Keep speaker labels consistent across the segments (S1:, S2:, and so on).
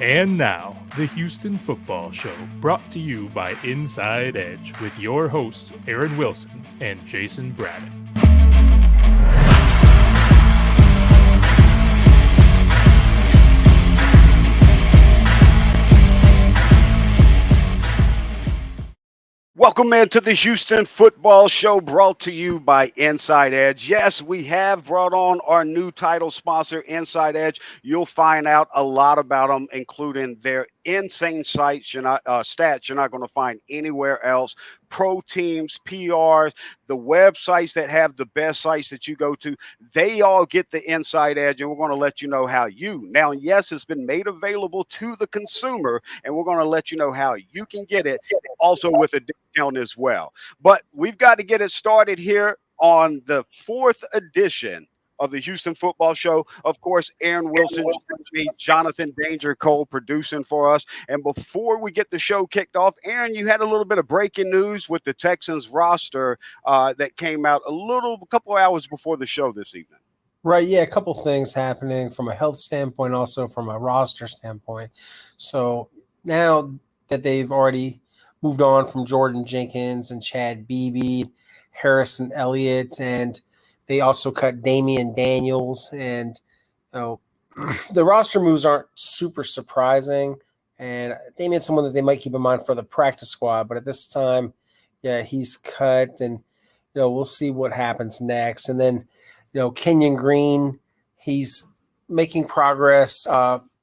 S1: And now, the Houston Football Show, brought to you by Inside Edge with your hosts, Aaron Wilson and Jayson Braddock.
S2: Welcome into the Houston Football Show, brought to you by Inside Edge. Yes, we have brought on our new title sponsor, Inside Edge. You'll find out a lot about them, including their insane stats you're not going to find anywhere else. Pro teams, PRs, the websites that have the best sites that you go to, they all get the Inside Edge, and we're going to let you know how you. Now, yes, it's been made available to the consumer, and we're going to let you know how you can get it, also with a discount as well. But we've got to get it started here on the 4th edition of the Houston Football Show. Of course, Aaron Wilson, Jonathan Danger Cole producing for us. And before we get the show kicked off, Aaron, you had a little bit of breaking news with the Texans roster that came out a couple of hours before the show this evening.
S3: Right, yeah, a couple things happening from a health standpoint, also from a roster standpoint. So now that they've already moved on from Jordan Jenkins and Chad Beebe, Harrison Elliott, and they also cut Damian Daniels. And the roster moves aren't super surprising. And Damian's someone that they might keep in mind for the practice squad. But at this time, yeah, he's cut. And, we'll see what happens next. And then, Kenyon Green, he's making progress.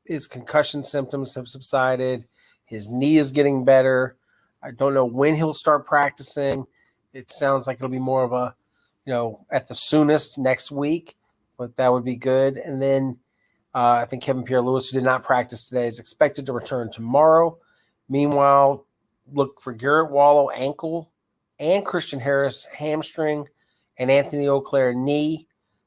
S3: His concussion symptoms have subsided. His knee is getting better. I don't know when he'll start practicing. It sounds like it'll be more of a, at the soonest next week, but that would be good. And then I think Kevin Pierre-Louis, who did not practice today, is expected to return tomorrow. Meanwhile, look for Garrett Wallow, ankle, and Christian Harris, hamstring, and Anthony Auclair, knee,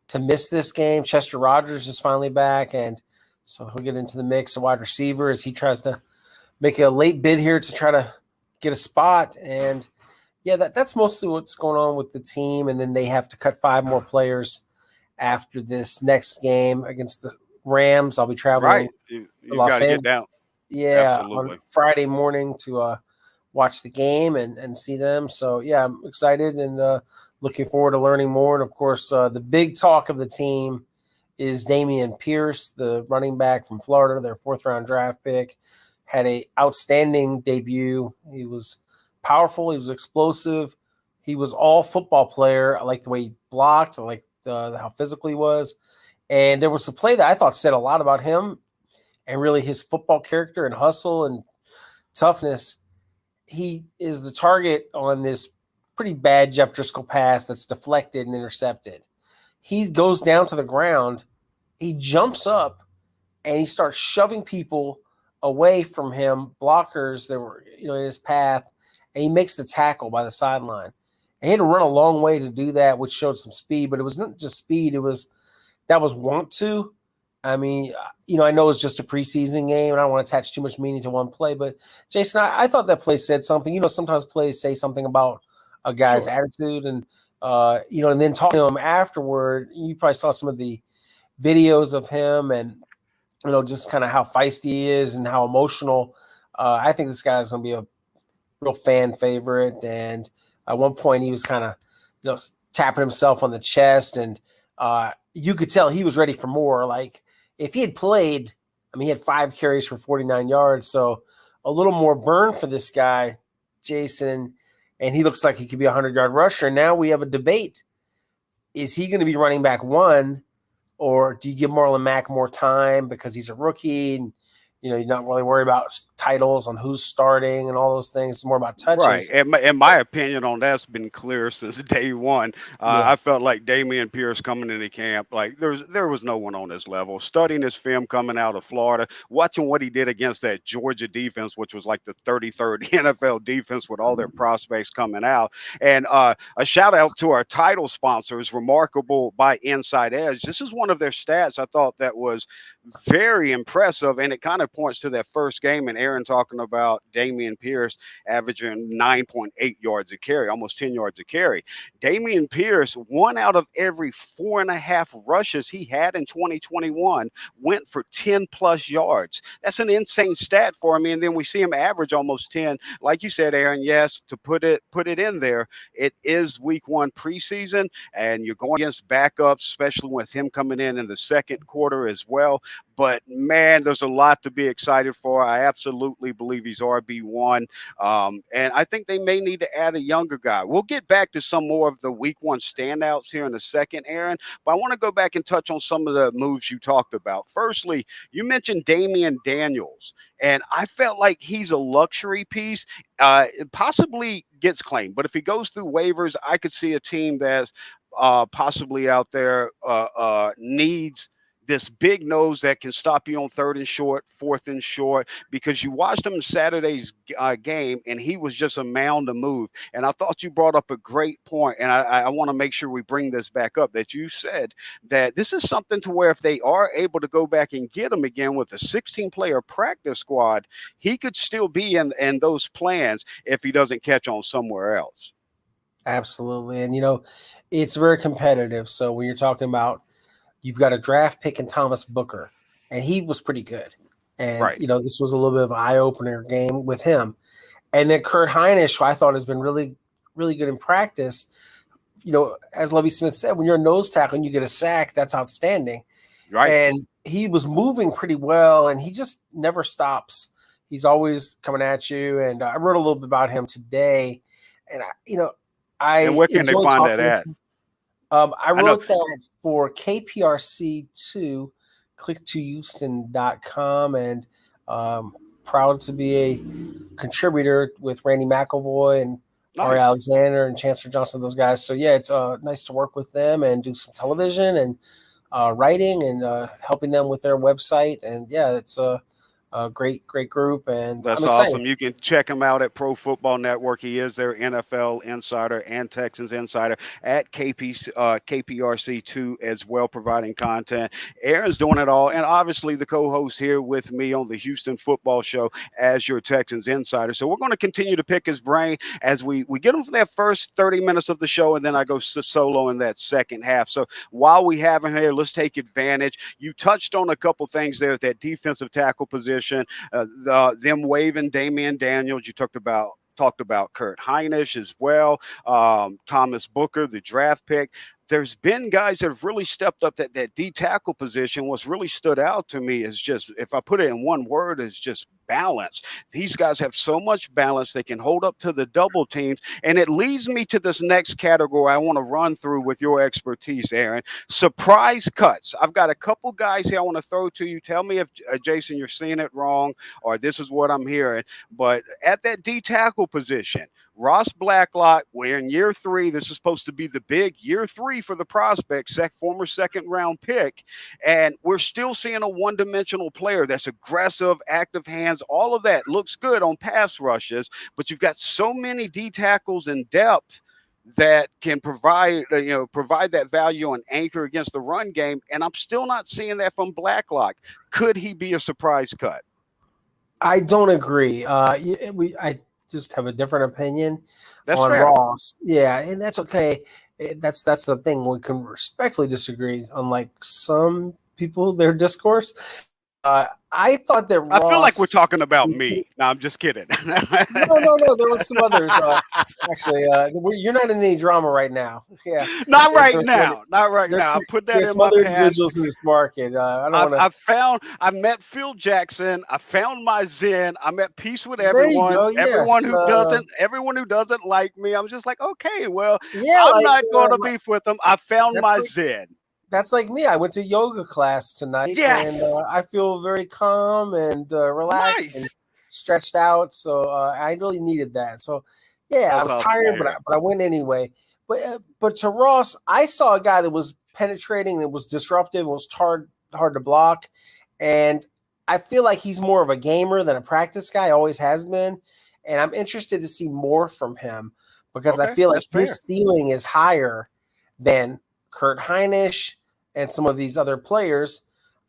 S3: to miss this game. Chester Rogers is finally back, and so he'll get into the mix, a wide receiver, as he tries to make a late bid here to try to get a spot. And yeah, that's mostly what's going on with the team. And then they have to cut 5 more players after this next game against the Rams. I'll be traveling.
S2: Right. You got to get down.
S3: Yeah,
S2: absolutely,
S3: on Friday morning to watch the game and see them. So yeah, I'm excited and looking forward to learning more. And of course, the big talk of the team is Dameon Pierce, the running back from Florida, their 4th-round draft pick. Had an outstanding debut. He was powerful. He was explosive. He was all football player. I like the way he blocked. I like how physical he was. And there was a play that I thought said a lot about him and really his football character and hustle and toughness. He is the target on this pretty bad Jeff Driscoll pass that's deflected and intercepted. He goes down to the ground. He jumps up and he starts shoving people away from him, blockers that were in his path, and he makes the tackle by the sideline. And he had to run a long way to do that, which showed some speed, but it was not just speed. That was want to. I mean, I know it's just a preseason game, and I don't want to attach too much meaning to one play, but Jayson, I thought that play said something. Sometimes plays say something about a guy's attitude, and and then talking to him afterward, you probably saw some of the videos of him and just kind of how feisty he is and how emotional. I think this guy is going to be a real fan favorite. And at one point he was kind of, tapping himself on the chest, and you could tell he was ready for more. Like if he had played, he had 5 carries for 49 yards. So a little more burn for this guy, Jayson, and he looks like he could be a 100-yard rusher. Now we have a debate. Is he going to be running back 1? Or do you give Marlon Mack more time because he's a rookie and, you're not really worried about titles on who's starting and all those things. It's more about touches.
S2: Right. And my opinion on that's been clear since day one. I felt like Dameon Pierce coming into camp, like there was no one on his level. Studying his film coming out of Florida, watching what he did against that Georgia defense, which was like the 33rd NFL defense with all their prospects coming out. And a shout out to our title sponsors, Remarkable by Inside Edge. This is one of their stats I thought that was very impressive, and it kind of points to that first game. And Aaron talking about Dameon Pierce averaging 9.8 yards a carry, almost 10 yards a carry. Dameon Pierce, 1 out of every 4.5 rushes he had in 2021 went for 10 plus yards. That's an insane stat for me. And then we see him average almost 10. Like you said, Aaron, yes, to put it in there, it is week 1 preseason, and you're going against backups, especially with him coming in the second quarter as well. But man, there's a lot to be excited for. I absolutely believe he's RB1. And I think they may need to add a younger guy. We'll get back to some more of the week 1 standouts here in a second, Aaron. But I want to go back and touch on some of the moves you talked about. Firstly, you mentioned Damian Daniels, and I felt like he's a luxury piece. Possibly gets claimed, but if he goes through waivers, I could see a team that's possibly out there needs this big nose that can stop you on 3rd and short, 4th and short, because you watched him in Saturday's game, and he was just a mound to move. And I thought you brought up a great point, and I want to make sure we bring this back up, that you said that this is something to where if they are able to go back and get him again with a 16-player practice squad, he could still be in those plans if he doesn't catch on somewhere else.
S3: Absolutely. And, it's very competitive. So when you're talking about, you've got a draft pick in Thomas Booker, and he was pretty good. And,
S2: right.
S3: This was a little bit of an eye-opener game with him. And then Kurt Hinish, who I thought has been really, really good in practice. As Lovie Smith said, when you're a nose tackle and you get a sack, that's outstanding.
S2: Right.
S3: And he was moving pretty well, and he just never stops. He's always coming at you. And I wrote a little bit about him today. And,
S2: and where can they find that at?
S3: I wrote that for KPRC2, click2houston.com, and proud to be a contributor with Randy McElvoy and Ari Alexander and Chancellor Johnson, those guys. So, yeah, it's nice to work with them and do some television and writing and helping them with their website. And, yeah, it's a great group, and
S2: that's awesome. You can check him out at Pro Football Network. He is their NFL insider and Texans insider at KPRC2 as well, providing content. Aaron's doing it all, and obviously the co-host here with me on the Houston Football Show as your Texans insider. So we're going to continue to pick his brain as we get him for that first 30 minutes of the show, and then I go solo in that second half. So while we have him here, let's take advantage. You touched on a couple things there at that defensive tackle position. Them waiving Damian Daniels. You talked about Kurt Hinish as well. Thomas Booker, the draft pick. There's been guys that have really stepped up that D tackle position. What's really stood out to me is just, if I put it in one word, is just balance. These guys have so much balance. They can hold up to the double teams. And it leads me to this next category I want to run through with your expertise, Aaron. Surprise cuts. I've got a couple guys here I want to throw to you. Tell me if, Jayson, you're seeing it wrong or this is what I'm hearing. But at that D tackle position, Ross Blacklock, we're in year 3. This is supposed to be the big year 3 for the prospect, former second-round pick. And we're still seeing a one-dimensional player that's aggressive, active hands. All of that looks good on pass rushes, but you've got so many D tackles in depth that can provide that value and anchor against the run game. And I'm still not seeing that from Blacklock. Could he be a surprise cut?
S3: I don't agree. I just have a different opinion on
S2: fair.
S3: Ross. Yeah, and that's okay. That's the thing. We can respectfully disagree, unlike some people, their discourse. I thought that Ross,
S2: I feel like we're talking about me. No, I'm just kidding.
S3: No. There was some others. Actually, you're not in any drama right now. Yeah,
S2: not right now. I put that in my
S3: other
S2: past.
S3: individuals in this market.
S2: I met Phil Jackson. I found my zen. I'm at peace with everyone. Everyone who doesn't like me, I'm just like, okay, well, I'm not going to beef with them. I found my zen.
S3: That's like me. I went to yoga class tonight, and I feel very calm and relaxed and stretched out. So I really needed that. So, I was tired, but I went anyway. But to Ross, I saw a guy that was penetrating, that was disruptive, and was hard to block. And I feel like he's more of a gamer than a practice guy, always has been. And I'm interested to see more from him because I feel like his ceiling is higher than Kurt Hinish and some of these other players.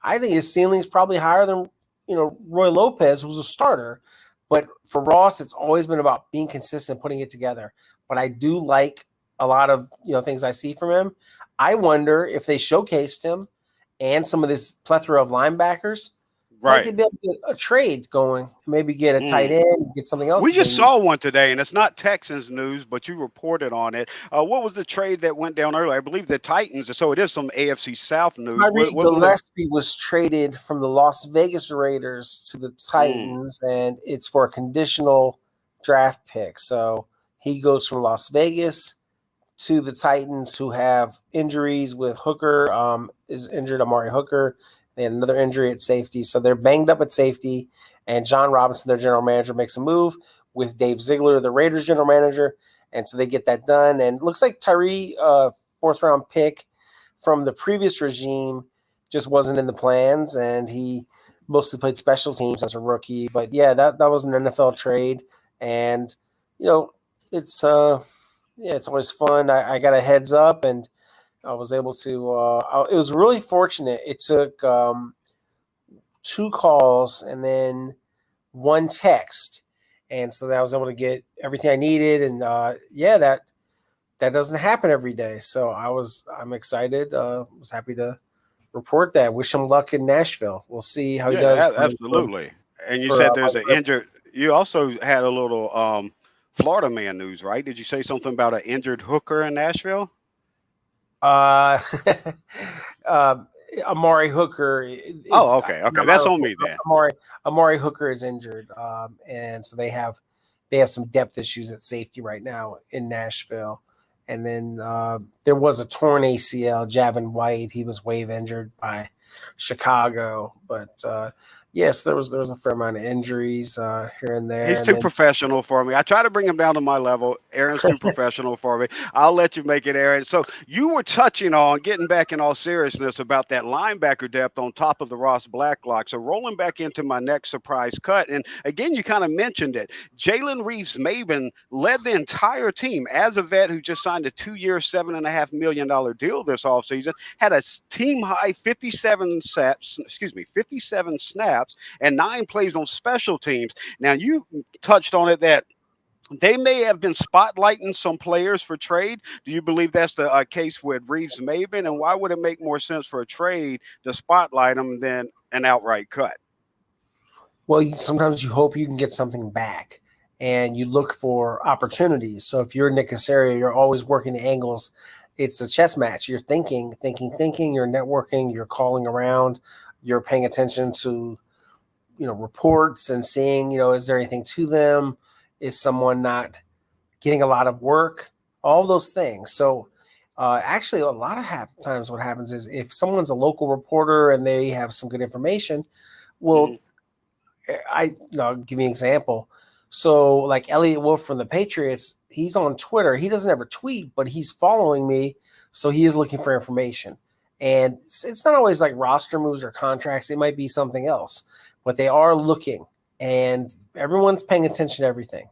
S3: I think his ceiling is probably higher than Roy Lopez, who's a starter. But for Ross, it's always been about being consistent, putting it together. But I do like a lot of things I see from him. I wonder if they showcased him and some of this plethora of linebackers, might they
S2: Right.
S3: be able to get a trade going, maybe get a tight end, get something else.
S2: We just saw one today, and it's not Texans news, but you reported on it. What was the trade that went down earlier? I believe the Titans. So it is some AFC South news.
S3: Tyree
S2: Wasn't it?
S3: Gillespie was traded from the Las Vegas Raiders to the Titans, and it's for a conditional draft pick. So he goes from Las Vegas to the Titans, who have injuries with Hooker, is injured, Amari Hooker, and another injury at safety. So they're banged up at safety, and John Robinson, their general manager, makes a move with Dave Ziegler, the Raiders general manager, and so they get that done. And it looks like Tyree, fourth-round pick from the previous regime, just wasn't in the plans, and he mostly played special teams as a rookie. But, yeah, that was an NFL trade, and, it's it's always fun. I got a heads up, and I was able to it was really fortunate. It took 2 calls and then 1 text, and so that I was able to get everything I needed. And that doesn't happen every day. So I'm excited. Was happy to report that. Wish him luck in Nashville. We'll see how he does.
S2: Absolutely. And you said there's an injured. You also had a little Florida man news, right? Did you say something about an injured hooker in Nashville?
S3: Amari Hooker.
S2: Okay. That's on me then.
S3: Amari Hooker is injured, and so they have some depth issues at safety right now in Nashville. And then there was a torn ACL, Javin White. He was wave injured by Chicago, but yes, there was a fair amount of injuries here and there.
S2: He's too professional for me. I try to bring him down to my level. Aaron's too professional for me. I'll let you make it, Aaron. So you were touching on, getting back in all seriousness, about that linebacker depth on top of the Ross Blacklock. So rolling back into my next surprise cut, and again, you kind of mentioned it. Jalen Reeves-Maybin led the entire team as a vet who just signed a 2-year, $7.5 million deal this offseason, had a team-high 57 snaps and 9 plays on special teams. Now, you touched on it that they may have been spotlighting some players for trade. Do you believe that's the case with Reeves-Maybin? And why would it make more sense for a trade to spotlight them than an outright cut?
S3: Well, sometimes you hope you can get something back, and you look for opportunities. So if you're Nick Caserio, you're always working the angles. It's a chess match. You're thinking, you're networking, you're calling around, you're paying attention to reports and seeing, is there anything to them? Is someone not getting a lot of work? All those things. So actually, a lot of times what happens is if someone's a local reporter and they have some good information, well, I'll give you an example. So like Elliott Wolf from the Patriots, he's on Twitter. He doesn't ever tweet, but he's following me. So he is looking for information. And it's not always like roster moves or contracts. It might be something else. But they are looking, and everyone's paying attention to everything.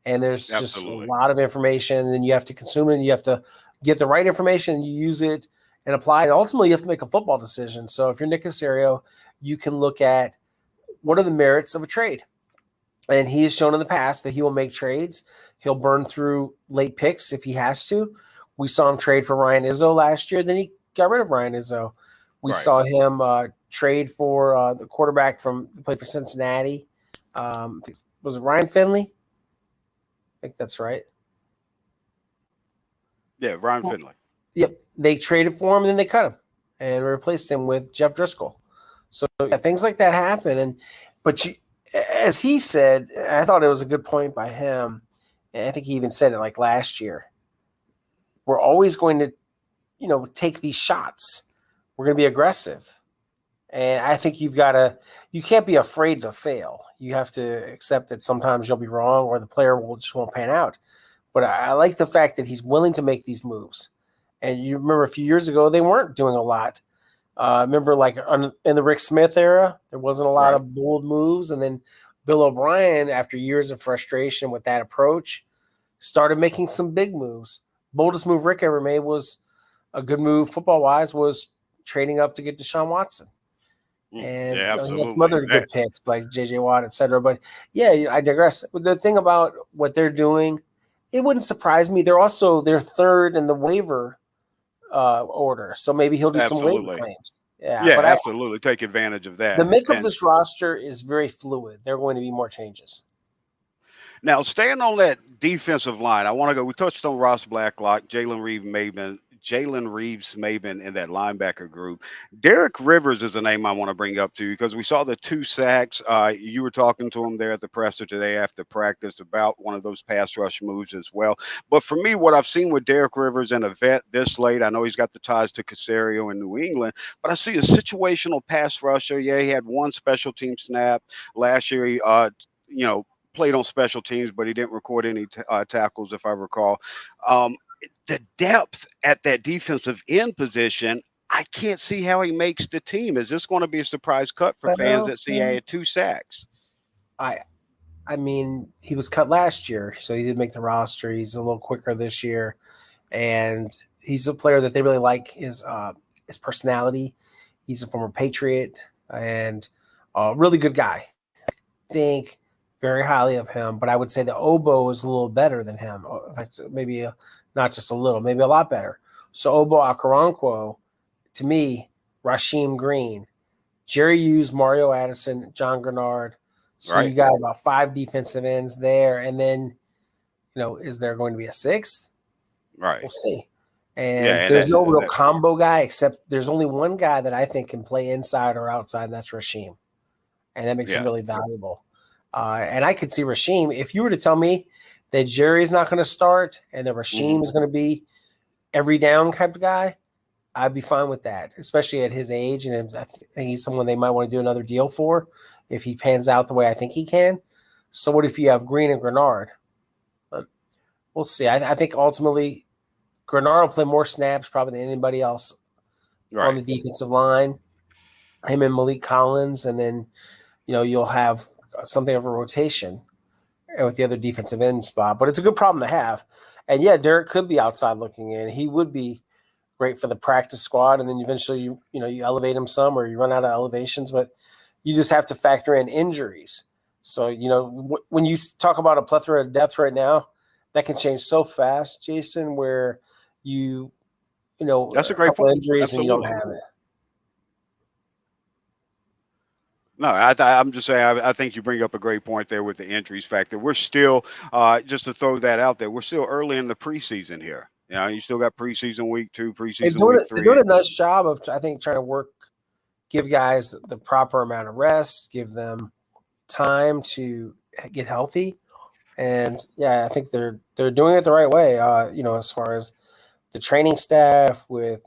S3: And there's just a lot of information, and you have to consume it, and you have to get the right information, and you use it and apply it. Ultimately, you have to make a football decision. So if you're Nick Caserio, you can look at what are the merits of a trade. And he has shown in the past that he will make trades. He'll burn through late picks if he has to. We saw him trade for Ryan Izzo last year. Then he got rid of Ryan Izzo. We saw him trade for the quarterback who played for Cincinnati. Was it Ryan Finley? I think that's right.
S2: Yeah, Ryan Finley.
S3: Yep. They traded for him, and then they cut him and replaced him with Jeff Driscoll. So things like that happen. But as he said, I thought it was a good point by him, and I think he even said it like last year. We're always going to, take these shots. We're going to be aggressive. And I think you can't be afraid to fail. You have to accept that sometimes you'll be wrong or the player just won't pan out. But I like the fact that he's willing to make these moves. And you remember a few years ago, they weren't doing a lot. Remember in the Rick Smith era, there wasn't a lot of bold moves. And then Bill O'Brien, after years of frustration with that approach, started making some big moves. Boldest move Rick ever made was a good move football-wise was trading up to get Deshaun Watson. And
S2: Yeah,
S3: he had some
S2: absolutely.
S3: other good picks like J.J. Watt, et cetera. But yeah, I digress. The thing about what they're doing, it wouldn't surprise me. They're third in the waiver order, so maybe he'll do some waiver
S2: Absolutely.
S3: claims. Yeah,
S2: Yeah,
S3: but
S2: absolutely. Take advantage of
S3: the
S2: that.
S3: makeup of
S2: And
S3: this roster is very fluid. There are going to be more changes.
S2: now, staying on that defensive line, I want to go. We touched on Ross Blacklock, Jalen Reeves Maben in that linebacker group. Derek Rivers is a name I want to bring up to you because we saw the 2 sacks. You were talking to him there at the presser today after practice about one of those pass rush moves as well. But for me, what I've seen with Derek Rivers and a vet this late, I know he's got the ties to Caserio in New England, but I see a situational pass rusher. Yeah, he had one special team snap last year. You know, played on special teams, but he didn't record any tackles, if I recall. Um, the depth at that defensive end position, I can't see how he makes the team. Is this going to be a surprise cut for fans
S3: Well,
S2: that see he had 2 sacks?
S3: I I mean, he was cut last year, so he did make the roster. He's a little quicker this year, and he's a player that they really like his personality. He's a former Patriot and a really good guy. Think very highly of him, but I would say the oboe is a little better than him. In fact, maybe not just a little, maybe a lot better. So Obo Okoronkwo, to me, Rasheem Green, Jerry Hughes, Mario Addison, John Grenard. So you
S2: Right,
S3: got about 5 defensive ends there, and then is there going to be a 6th?
S2: right.
S3: We'll see.
S2: Yeah,
S3: And
S2: and
S3: there's
S2: that,
S3: no real
S2: that
S3: combo guy except there's only one guy that I think can play inside or outside, and that's Rasheem, and that makes him
S2: yeah.
S3: really valuable. And I could see Rasheem, if you were to tell me that Jerry's not going to start and that
S2: Hmm.
S3: Rasheem is going to be every down type of guy, I'd be fine with that, especially at his age. And I think he's someone they might want to do another deal for if he pans out the way I think he can. So what if you have Green and Grenard? We'll see. I think ultimately Grenard will play more snaps probably than anybody else on
S2: Right.
S3: the defensive line. Him and Malik Collins, and then you'll have something of a rotation with the other defensive end spot. But it's a good problem to have. And yeah, Derek could be outside looking in. He would be great for the practice squad, and then eventually you elevate him some, or you run out of elevations. But you just have to factor in injuries. So when you talk about a plethora of depth right now, that can change so fast, Jason. Where you
S2: That's a
S3: a
S2: great
S3: couple
S2: point.
S3: of injuries and you don't
S2: Absolutely.
S3: have it.
S2: No, I'm just saying. I think you bring up a great point there with the injuries factor. We're still, just to throw that out there, we're still early in the preseason here. You still got preseason week 2,
S3: They're
S2: preseason
S3: doing
S2: week
S3: it. They're doing
S2: 3.
S3: a nice job of, I think, trying to give guys the proper amount of rest, give them time to get healthy, and yeah, I think they're doing it the right way. As far as the training staff with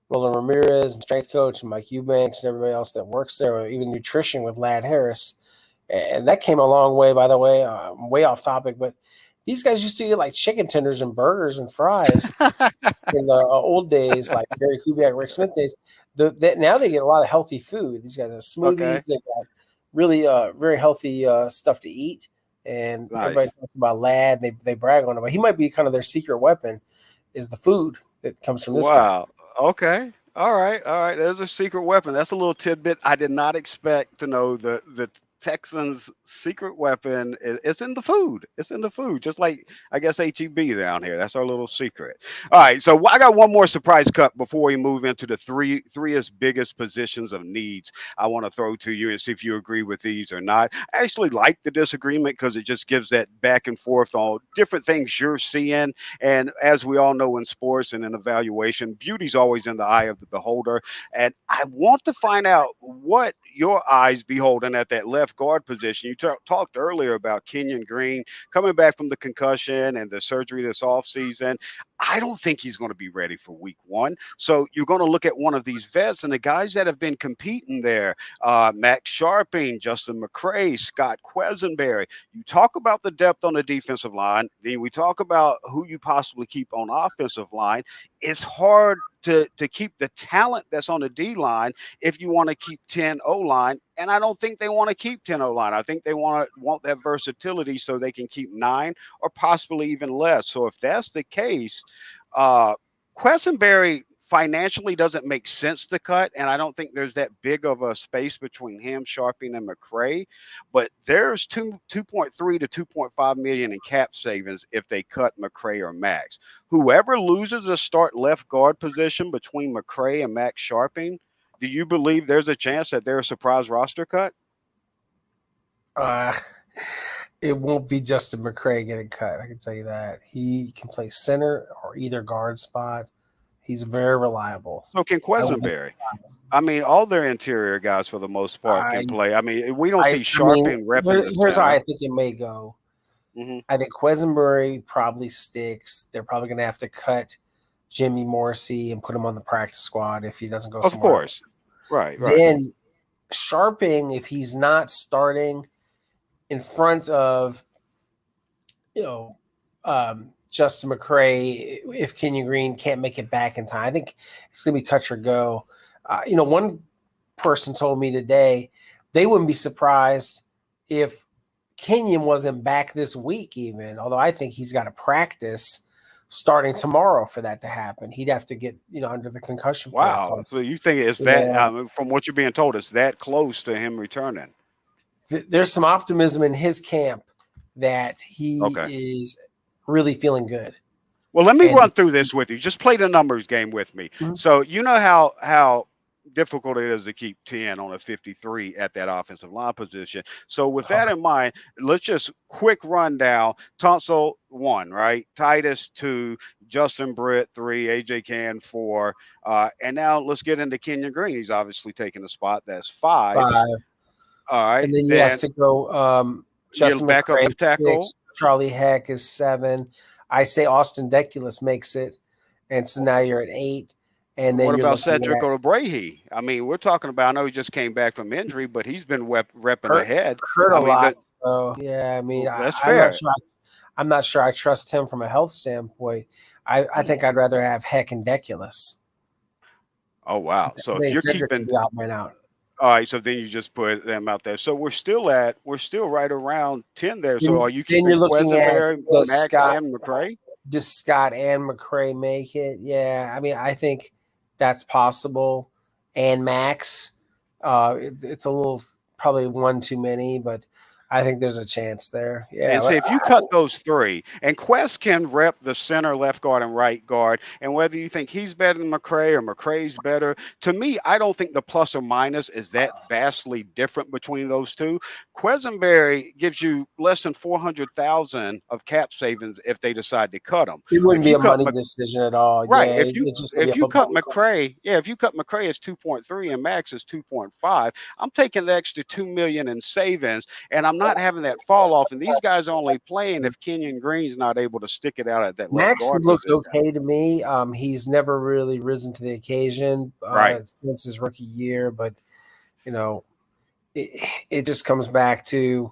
S3: Roland Ramirez and strength coach and Mike Eubanks and everybody else that works there, or even nutrition with Lad Harris, and that came a long way. By the way, way off topic, but these guys used to get like chicken tenders and burgers and fries in the old days, like Gary Kubiak, Rick Smith days. Now they get a lot of healthy food. These guys have
S2: Okay.
S3: smoothies. They've got really very healthy stuff to eat. And everybody
S2: Nice.
S3: talks about Lad. They brag on him, but he might be kind of their secret weapon is the food that comes from this guy.
S2: Wow. Okay. All right. All right. There's a secret weapon. That's a little tidbit. I did not expect to know the Texans' secret weapon is in the food. It's in the food, just like I guess HEB down here. That's our little secret. All right. So I got one more surprise cut before we move into the threeest biggest positions of needs. I want to throw to you and see if you agree with these or not. I actually like the disagreement because it just gives that back and forth on different things you're seeing, and as we all know in sports and in evaluation, beauty's always in the eye of the beholder. And I want to find out what your eyes beholding at that left guard position. You talked earlier about Kenyon Green coming back from the concussion and the surgery this offseason. I don't think he's going to be ready for week 1. So you're going to look at one of these vets and the guys that have been competing there, Max Sharping, Justin McCray, Scott Quesenberry. You talk about the depth on the defensive line, then we talk about who you possibly keep on offensive line. It's hard to keep the talent that's on the D line if you want to keep 10 O line. And I don't think they want to keep 10 O line. I think they want that versatility so they can keep 9 or possibly even less. So if that's the case, uh Quessenberry financially doesn't make sense to cut, and I don't think there's that big of a space between him, Sharping, and McCray. But there's 2.3 to 2.5 million in cap savings if they cut McCray or Max. Whoever loses a start left guard position between McCray and Max Sharping, do you believe there's a chance that they're a surprise roster cut?
S3: It won't be Justin McCray getting cut. I can tell you that. He can play center or either guard spot. He's very reliable.
S2: So can Quisenberry. I mean, all their interior guys for the most part can play. I mean, we don't see Sharping repping.
S3: Here's how I think it may go. I think Quisenberry probably sticks. They're probably going to have to cut Jimmy Morrissey and put him on the practice squad if he doesn't go somewhere.
S2: Of course. Right.
S3: Then Sharping, if he's not starting in front of, Justin McCray, if Kenyon Green can't make it back in time, I think it's going to be touch or go. One person told me today they wouldn't be surprised if Kenyon wasn't back this week even, although I think he's got to practice starting tomorrow for that to happen. He'd have to get, under the concussion.
S2: Wow.
S3: protocol.
S2: So you think it's that, from what you're being told, it's that close to him returning?
S3: There's some optimism in his camp that he is really feeling good.
S2: Well, let me run through this with you. Just play the numbers game with me. So you know how difficult it is to keep 10 on a 53 at that offensive line position. So with that in mind, let's just quick rundown. Tunsil 1, right? Titus 2, Justin Britt 3, AJ Can 4. And now let's get into Kenyon Green. He's obviously taking a spot. That's 5. All right.
S3: And then you have to go Justin
S2: back
S3: McCray,
S2: up tackle.
S3: 6, Charlie Heck is 7. I say Austin Deculus makes it. And so now you're at 8. And then
S2: what about Cedric O'Brahe? I mean, we're talking about, I know he just came back from injury, but he's been repping ahead.
S3: Hurt a lot. So, yeah, I mean,
S2: that's fair.
S3: I'm not sure I trust him from a health standpoint. I think I'd rather have Heck and Deculus.
S2: Oh, wow. So if you're
S3: Cedric
S2: keeping
S3: – out.
S2: All right, so then you just put them out there. So we're still right around 10 there. So are you keeping Quisenberry, Max, and McCray?
S3: Does Scott and McCray make it? Yeah, I mean, I think that's possible. And Max, it's a little probably one too many, but I think there's a chance there. Yeah.
S2: And see, if you cut those 3, and Quest can rep the center, left guard, and right guard, and whether you think he's better than McCray or McCray's better, to me, I don't think the plus or minus is that vastly different between those two. Quisenberry gives you less than $400,000 of cap savings if they decide to cut him.
S3: It wouldn't be a money decision at all.
S2: Right.
S3: Yeah,
S2: if you cut McCray, it's 2.3 and Max is 2.5. I'm taking the extra $2 million in savings, and I'm not having that fall off. And these guys are only playing if Kenyon Green's not able to stick it out at that left
S3: Max
S2: guard
S3: looked
S2: position.
S3: okay to me. He's never really risen to the occasion since his rookie year, but it just comes back to,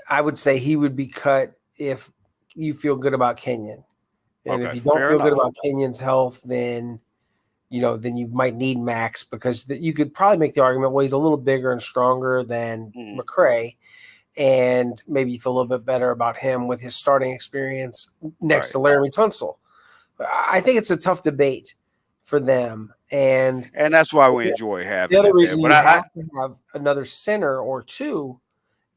S3: I would say he would be cut if you feel good about Kenyon. And if you don't feel good about Kenyon's health, then you might need Max, because you could probably make the argument, well, he's a little bigger and stronger than McCray, and maybe you feel a little bit better about him with his starting experience next to Laremy Tunsil. I think it's a tough debate for them, and
S2: that's why we enjoy having
S3: the other reason you have to have another center or two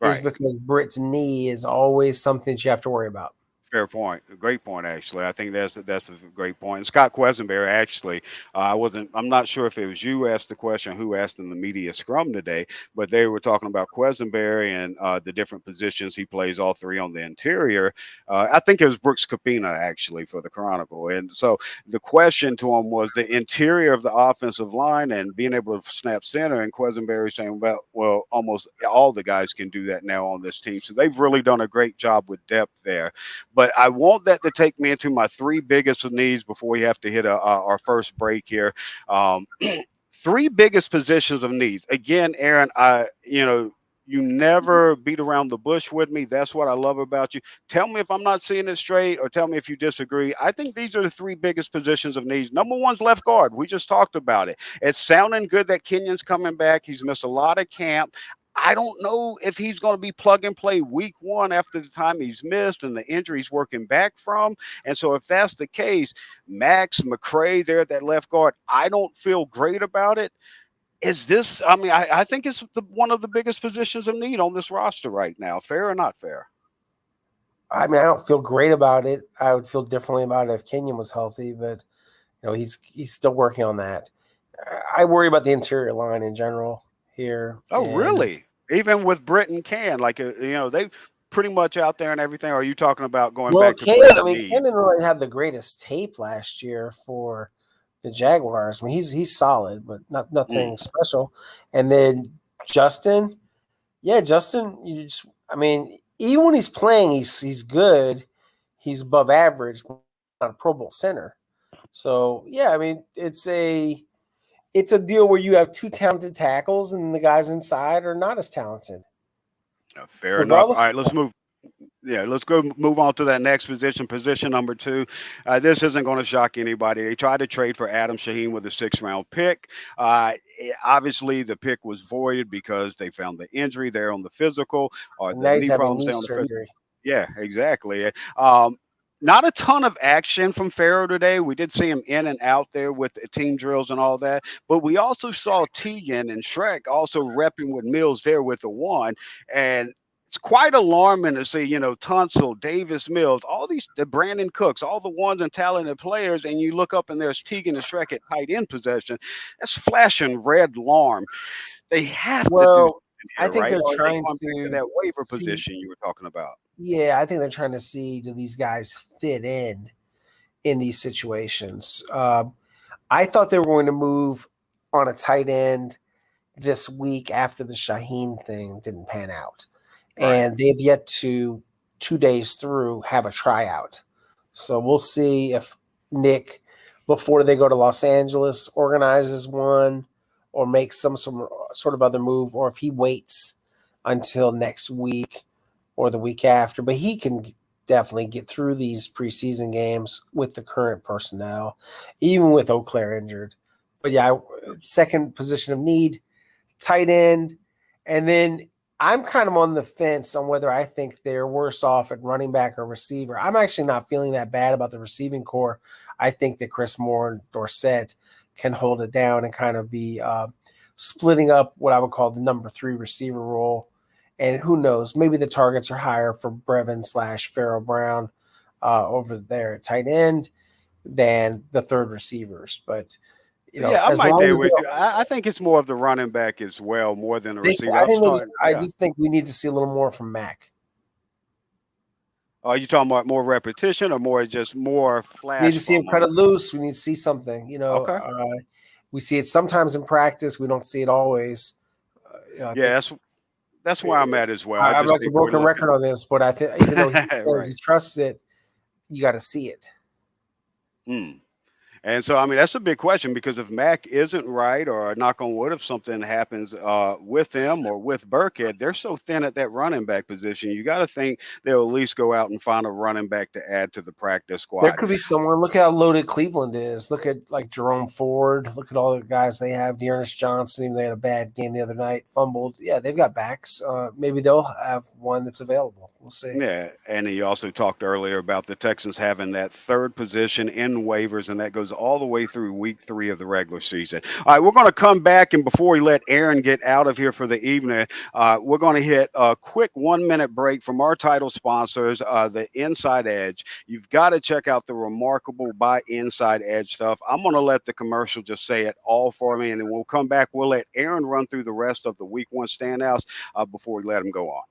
S3: is because Britt's knee is always something that you have to worry about.
S2: Fair point. A great point, actually. I think that's a great point. And Scott Quisenberry, actually, I'm not sure if it was you asked the question, who asked in the media scrum today, but they were talking about Quisenberry and the different positions he plays, all 3 on the interior. I think it was Brooks Copina, actually, for the Chronicle. And so the question to him was the interior of the offensive line and being able to snap center, and Quisenberry saying, well, almost all the guys can do that now on this team. So they've really done a great job with depth there. But I want that to take me into my 3 biggest needs before we have to hit our first break here. 3 biggest positions of needs. Again, Aaron, you never beat around the bush with me. That's what I love about you. Tell me if I'm not seeing it straight, or tell me if you disagree. I think these are the 3 biggest positions of needs. Number 1's left guard. We just talked about it. It's sounding good that Kenyon's coming back. He's missed a lot of camp. I don't know if he's going to be plug and play week one after the time he's missed and the injury's working back from. And so, if that's the case, Max McCray there at that left guard, I don't feel great about it. Is this, I mean, I think it's one of the biggest positions of need on this roster right now. Fair or not fair?
S3: I mean, I don't feel great about it. I would feel differently about it if Kenyon was healthy, but he's still working on that. I worry about the interior line in general here.
S2: Oh, really? Even with Britt and Can, like, they pretty much out there and everything. Or are you talking about going back to Britt's knees?
S3: Ken didn't really have the greatest tape last year for the Jaguars. I mean, he's solid, but nothing special. And then Justin, even when he's playing, he's good. He's above average, not a Pro Bowl center. So yeah, I mean, it's a deal where you have two talented tackles and the guys inside are not as talented.
S2: Fair enough. All right, let's move. Yeah, let's move on to that next position number 2. This isn't going to shock anybody. They tried to trade for Adam Shaheen with a 6th-round pick. Obviously, the pick was voided because they found the injury there on the physical or the knee problems there on the physical. Yeah, exactly. Not a ton of action from Farrow today. We did see him in and out there with the team drills and all that. But we also saw Teagan and Shrek also repping with Mills there with the 1. And it's quite alarming to see, Tunsil, Davis Mills, all the Brandon Cooks, all the ones and talented players, and you look up and there's Teagan and Shrek at tight end possession. That's flashing red alarm. They have to do something here,
S3: I think
S2: right?
S3: they're trying to
S2: that waiver position you were talking about.
S3: Yeah, I think they're trying to see, do these guys fit in these situations. I thought they were going to move on a tight end this week after the Shaheen thing didn't pan out. Right. And they've yet to, 2 days through, have a tryout. So we'll see if Nick, before they go to Los Angeles, organizes one or makes some sort of other move, or if he waits until next week or the week after. But he can definitely get through these preseason games with the current personnel, even with Eau Claire injured. But yeah, second position of need, tight end. And then I'm kind of on the fence on whether I think they're worse off at running back or receiver. I'm actually not feeling that bad about the receiving core. I think that Chris Moore and Dorsett can hold it down and kind of be splitting up what I would call the number 3 receiver role. And who knows, maybe the targets are higher for Brevin / Farrell Brown over there at tight end than the third receivers. But
S2: I might agree with you. I think it's more of the running back as well, more than a receiver.
S3: I just think we need to see a little more from Mac.
S2: Are you talking about more repetition or more flash?
S3: We need to see him cut it loose. We need to see something.
S2: Okay.
S3: We see it sometimes in practice. We don't see it always.
S2: That's where I'm at as well.
S3: I'm like a broken record on this, but I think even though he says he trusts it, you got to see it.
S2: And so, I mean, that's a big question, because if Mac isn't right, or knock on wood, if something happens with him or with Burkhead, they're so thin at that running back position. You got to think they'll at least go out and find a running back to add to the practice squad.
S3: There could be someone. Look at how loaded Cleveland is. Look at like Jerome Ford. Look at all the guys they have. Dearness Johnson, even they had a bad game the other night, fumbled. Yeah, they've got backs. Maybe they'll have one that's available. We'll see.
S2: Yeah, and he also talked earlier about the Texans having that third position in waivers, and that goes all the way through week 3 of the regular season. All right, we're going to come back, and before we let Aaron get out of here for the evening, we're going to hit a quick 1-minute break from our title sponsors, the Inside Edge. You've got to check out the Remarkable by Inside Edge stuff. I'm going to let the commercial just say it all for me, and then we'll come back. We'll let Aaron run through the rest of the week 1 standouts before we let him go on.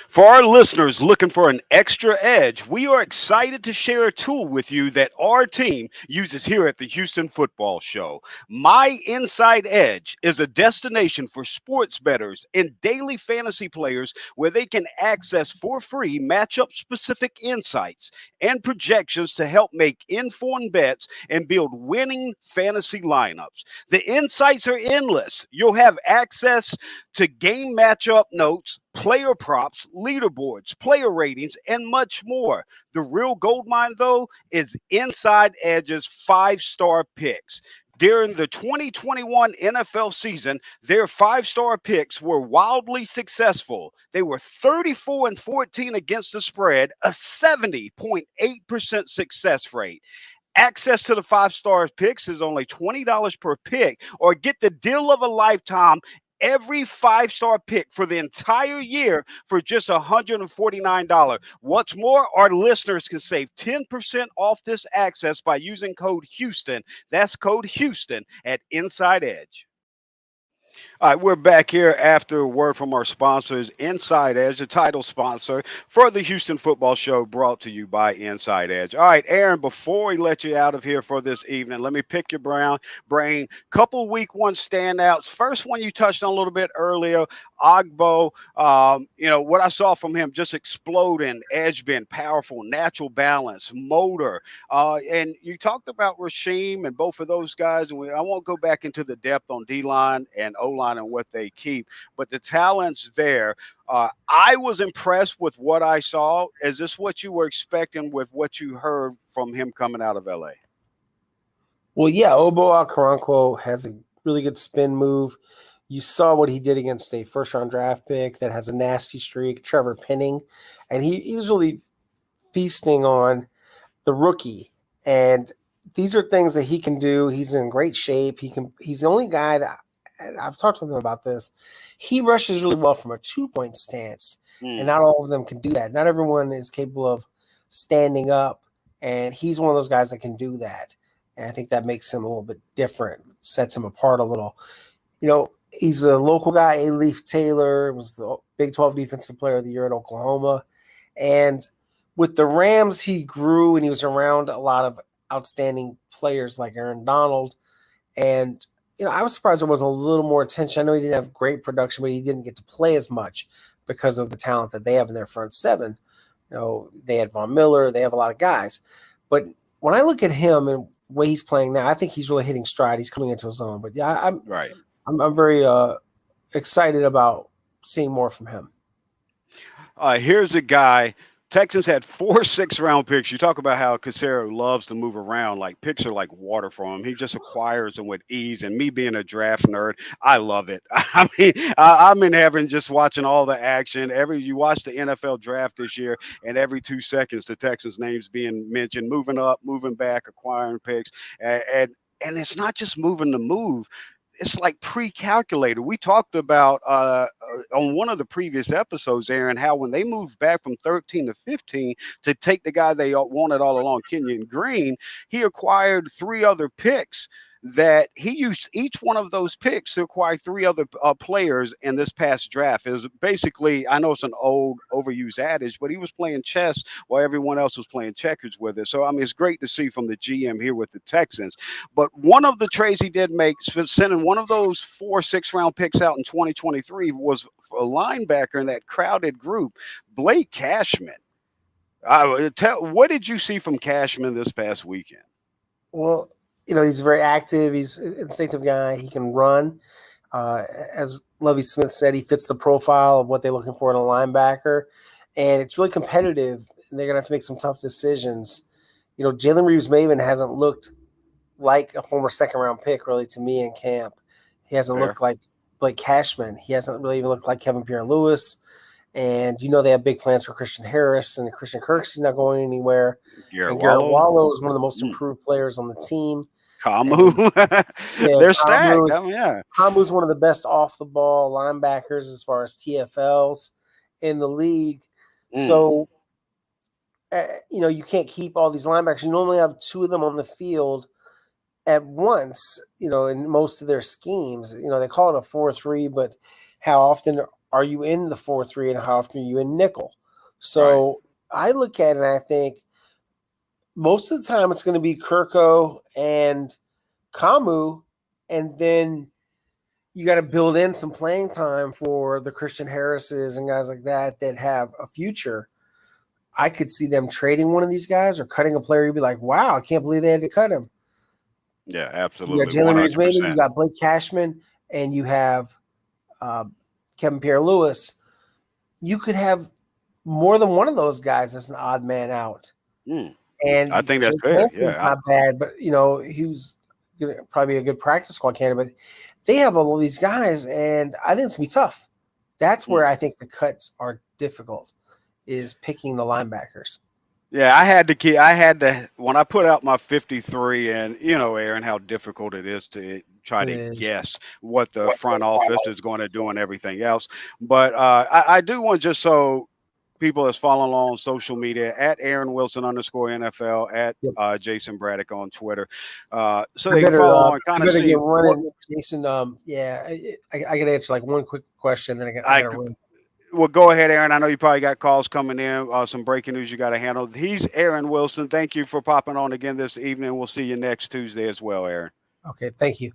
S2: For our listeners looking for an extra edge, we are excited to share a tool with you that our team uses here at the Houston Football Show. My Inside Edge is a destination for sports bettors and daily fantasy players where they can access for free matchup-specific insights and projections to help make informed bets and build winning fantasy lineups. The insights are endless. You'll have access to game matchup notes, player props, leaderboards, player ratings, and much more. The real gold mine, though, is Inside Edge's 5-star picks. During the 2021 NFL season, their five-star picks were wildly successful. They were 34-14 against the spread, a 70.8% success rate. Access to the five-star picks is only $20 per pick, or get the deal of a lifetime. Every five-star pick for the entire year for just $149. What's more, our listeners can save 10% off this access by using code Houston. That's code Houston at Inside Edge. All right, we're back here after a word from our sponsors, Inside Edge, the title sponsor for the Houston Football Show, brought to you by Inside Edge. All right, Aaron, before we let you out of here for this evening, let me pick your brain. Couple week one standouts. First one you touched on a little bit earlier, Ogbo. What I saw from him, just exploding, edge bend, powerful, natural balance, motor. And you talked about Rasheem and both of those guys, and I won't go back into the depth on D-line and O-line and what they keep, but the talent's there. I was impressed with what I saw. Is this what you were expecting with what you heard from him coming out of LA?
S3: Well, yeah, Obo Okoronkwo has a really good spin move. You saw what he did against a first-round draft pick that has a nasty streak, Trevor Penning, and he was really feasting on the rookie. And these are things that he can do. He's in great shape. He's the only guy that I've talked to him about this. He rushes really well from a 2-point stance, and not all of them can do that. Not everyone is capable of standing up, and he's one of those guys that can do that. And I think that makes him a little bit different, sets him apart a little. He's a local guy. A-Leaf Taylor was the Big 12 Defensive Player of the Year at Oklahoma. And with the Rams, he grew and he was around a lot of outstanding players like Aaron Donald. And, I was surprised there wasn't a little more attention. I know he didn't have great production, but he didn't get to play as much because of the talent that they have in their front seven. They had Von Miller. They have a lot of guys. But when I look at him and the way he's playing now, I think he's really hitting stride. He's coming into his own. But, yeah, I'm very excited about seeing more from him.
S2: Here's a guy. Texans had 4 sixth-round picks. You talk about how Casero loves to move around. Like, picks are like water for him. He just acquires them with ease. And me being a draft nerd, I love it. I mean, I'm in heaven just watching all the action. You watch the NFL draft this year, and every 2 seconds, the Texans' names being mentioned, moving up, moving back, acquiring picks. And it's not just moving to move. It's like pre-calculated. We talked about on one of the previous episodes, Aaron, how when they moved back from 13 to 15 to take the guy they wanted all along, Kenyon Green, he acquired 3 other picks that he used each one of those picks to acquire 3 other players in this past draft. It was basically, I know it's an old overused adage, but he was playing chess while everyone else was playing checkers with it. So, I mean, it's great to see from the GM here with the Texans. But one of the trades he did make, sending one of those 4 sixth-round picks out in 2023, was a linebacker in that crowded group, Blake Cashman. What did you see from Cashman this past weekend?
S3: Well, he's very active. He's an instinctive guy. He can run. As Lovie Smith said, he fits the profile of what they're looking for in a linebacker. And it's really competitive. And they're going to have to make some tough decisions. Jalen Reeves-Maven hasn't looked like a former second-round pick, really, to me in camp. He hasn't looked like Blake Cashman. He hasn't really even looked like Kevin Pierre-Louis. And they have big plans for Christian Harris, and Christian Kirksey's not going anywhere. Garrett Wallow is one of the most improved players on the team.
S2: Kamu. They're stacked.
S3: Kamu's one of the best off-the-ball linebackers as far as TFLs in the league. So, you can't keep all these linebackers. You normally have 2 of them on the field at once, in most of their schemes. They call it a 4-3, but how often are you in the 4-3 and how often are you in nickel? So I look at it and I think most of the time it's going to be Kirko and Kamu, and then you got to build in some playing time for the Christian Harrises and guys like that have a future. I could see them trading one of these guys or cutting a player. You'd be like, wow, I can't believe they had to cut him.
S2: Yeah, absolutely.
S3: You got Jalen Reeves-Maven, you got Blake Cashman, and you have Kevin Pierre-Louis. You could have more than one of those guys as an odd man out. And
S2: I think that's fair. Yeah,
S3: not bad, but he was probably a good practice squad candidate. But they have all these guys, and I think it's gonna be tough. That's where I think the cuts are difficult, is picking the linebackers.
S2: Yeah, I had to when I put out my 53, and Aaron, how difficult it is to try to guess what the front office is going to do and everything else. But I do want, just so people that's following along on social media, at Aaron Wilson _NFL, at Jayson Braddock on Twitter, so they can follow along and kind of see.
S3: Get running, Jayson. Yeah, I got to answer like one quick question, then I got to run.
S2: Well, go ahead, Aaron. I know you probably got calls coming in, some breaking news you got to handle. He's Aaron Wilson. Thank you for popping on again this evening. We'll see you next Tuesday as well, Aaron.
S3: Okay, thank you.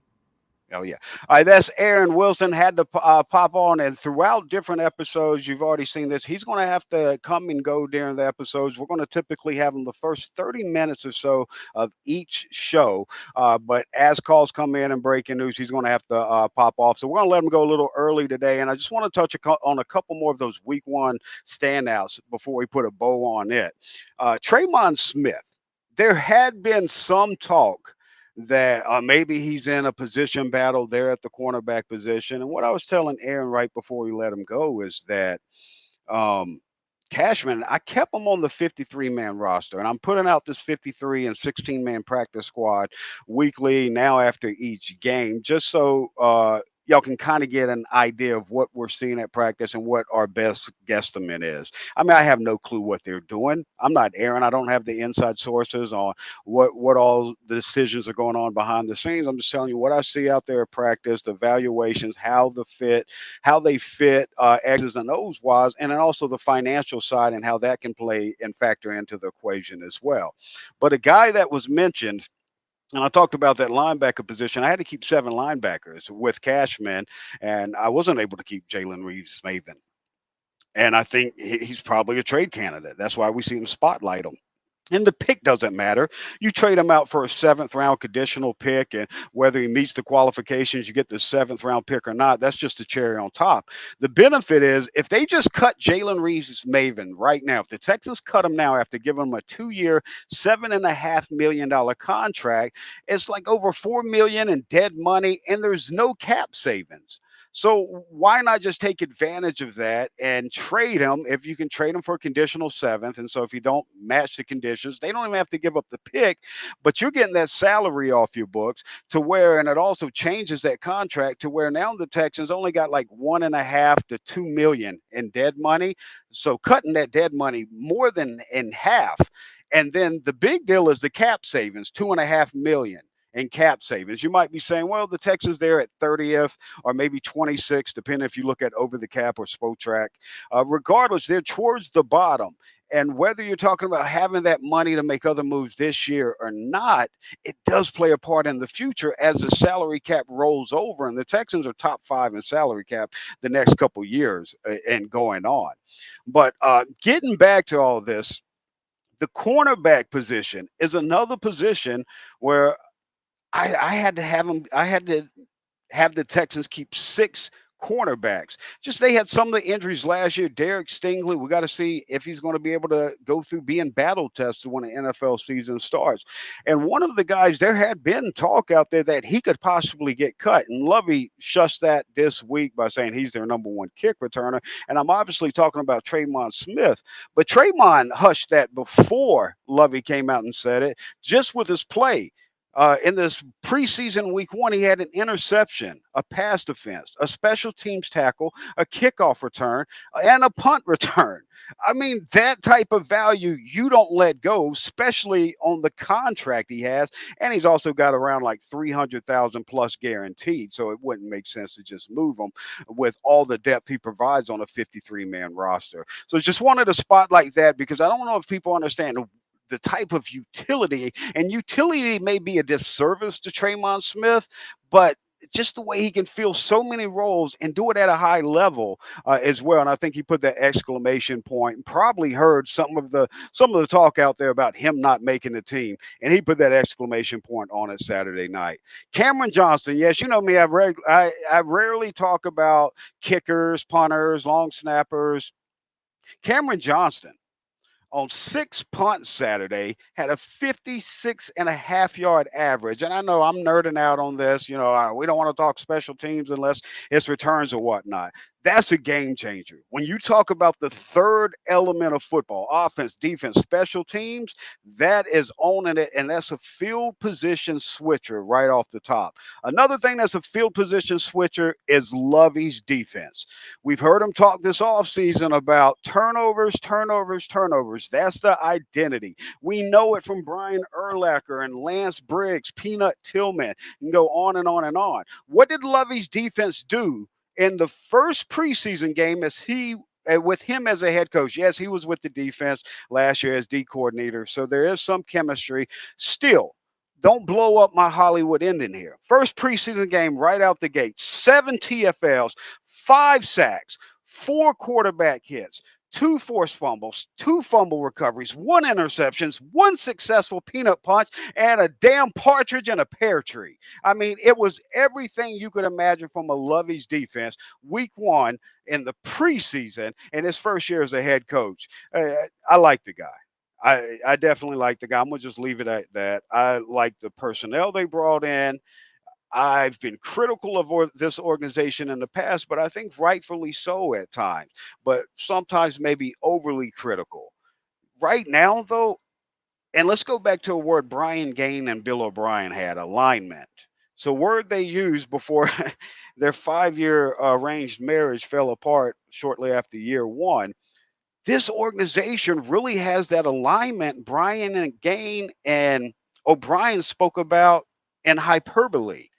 S2: Oh, yeah. All right, that's Aaron Wilson. Had to pop on, and throughout different episodes, you've already seen this. He's going to have to come and go during the episodes. We're going to typically have him the first 30 minutes or so of each show. But as calls come in and breaking news, he's going to have to pop off. So we're going to let him go a little early today. And I just want to touch on a couple more of those week one standouts before we put a bow on it. Tremon Smith, there had been some talk that maybe he's in a position battle there at the cornerback position. And what I was telling Aaron right before we let him go is that Cashman, I kept him on the 53-man roster, and I'm putting out this 53 and 16-man practice squad weekly now after each game, just so y'all can kind of get an idea of what we're seeing at practice and what our best guesstimate is. I mean, I have no clue what they're doing. I'm not Aaron. I don't have the inside sources on what all the decisions are going on behind the scenes. I'm just telling you what I see out there at practice, the evaluations, how they fit X's and O's wise, and then also the financial side and how that can play and factor into the equation as well. But a guy that was mentioned, and I talked about that linebacker position. I had to keep 7 linebackers with Cashman, and I wasn't able to keep Jalen Reeves-Maven. And I think he's probably a trade candidate. That's why we see him spotlight him. And the pick doesn't matter. You trade him out for a 7th-round conditional pick, and whether he meets the qualifications, you get the 7th-round pick or not, that's just the cherry on top. The benefit is if they just cut Jalen Reeves-Maven right now, if the Texans cut him now after giving him a 2-year, $7.5 million contract, it's like over $4 million in dead money, and there's no cap savings. So why not just take advantage of that and trade him if you can trade him for a conditional 7th? And so if you don't match the conditions, they don't even have to give up the pick, but you're getting that salary off your books to where, and it also changes that contract to where now the Texans only got like 1.5 to 2 million in dead money. So cutting that dead money more than in half. And then the big deal is the cap savings, 2.5 million. In cap savings. You might be saying, well, the Texans there at 30th or maybe 26th, depending if you look at over the cap or Spotrac. Regardless, they're towards the bottom. And whether you're talking about having that money to make other moves this year or not, it does play a part in the future as the salary cap rolls over. And the Texans are top 5 in salary cap the next couple years and going on. But getting back to all this, the cornerback position is another position where I had to have them. I had to have the Texans keep 6 cornerbacks. Just they had some of the injuries last year. Derek Stingley, we got to see if he's going to be able to go through being battle tested when the NFL season starts. And one of the guys, there had been talk out there that he could possibly get cut. And Lovey shushed that this week by saying he's their number 1 kick returner. And I'm obviously talking about Tremon Smith. But Tremon hushed that before Lovey came out and said it, just with his play. In this preseason week 1, he had an interception, a pass defense, a special teams tackle, a kickoff return, and a punt return. I mean, that type of value you don't let go, especially on the contract he has. And he's also got around like 300,000 plus guaranteed. So it wouldn't make sense to just move him with all the depth he provides on a 53-man roster. So just wanted to spotlight that because I don't know if people understand the type of utility, and utility may be a disservice to Tremon Smith, but just the way he can fill so many roles and do it at a high level as well. And I think he put that exclamation point and probably heard some of the talk out there about him not making the team. And he put that exclamation point on it Saturday night. Cameron Johnston, yes, you know me, I rarely talk about kickers, punters, long snappers. Cameron Johnston, on 6 punts Saturday, had a 56.5 yard average. And I know I'm nerding out on this. We don't want to talk special teams unless it's returns or whatnot. That's a game changer. When you talk about the third element of football, offense, defense, special teams, that is owning it. And that's a field position switcher right off the top. Another thing that's a field position switcher is Lovey's defense. We've heard him talk this offseason about turnovers, turnovers, turnovers. That's the identity. We know it from Brian Urlacher and Lance Briggs, Peanut Tillman, and go on and on and on. What did Lovey's defense do in the first preseason game with him as a head coach? Yes, he was with the defense last year as D coordinator, so there is some chemistry. Still, don't blow up my Hollywood ending here. First preseason game right out the gate, 7 TFLs, 5 sacks, 4 quarterback hits, 2 forced fumbles, 2 fumble recoveries, 1 interceptions, 1 successful peanut punch, and a damn partridge in a pear tree. I mean, it was everything you could imagine from a Lovey's defense week 1 in the preseason in his first year as a head coach. I like the guy. I definitely like the guy. I'm gonna just leave it at that. I like the personnel they brought in. I've been critical of this organization in the past, but I think rightfully so at times, but sometimes maybe overly critical. Right now, though, and let's go back to a word Brian Gain and Bill O'Brien had, alignment. So word they used before their 5-year arranged marriage fell apart shortly after year 1. This organization really has that alignment Brian and Gain and O'Brien spoke about in hyperbole.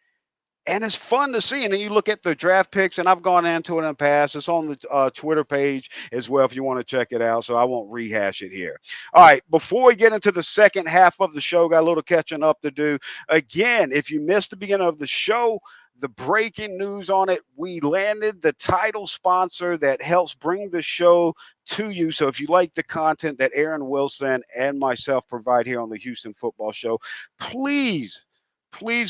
S2: And it's fun to see. And then you look at the draft picks, and I've gone into it in the past. It's on the Twitter page as well if you want to check it out. So I won't rehash it here. All right. Before we get into the second half of the show, got a little catching up to do. Again, if you missed the beginning of the show, the breaking news on it, we landed the title sponsor that helps bring the show to you. So if you like the content that Aaron Wilson and myself provide here on the Houston Football Show, please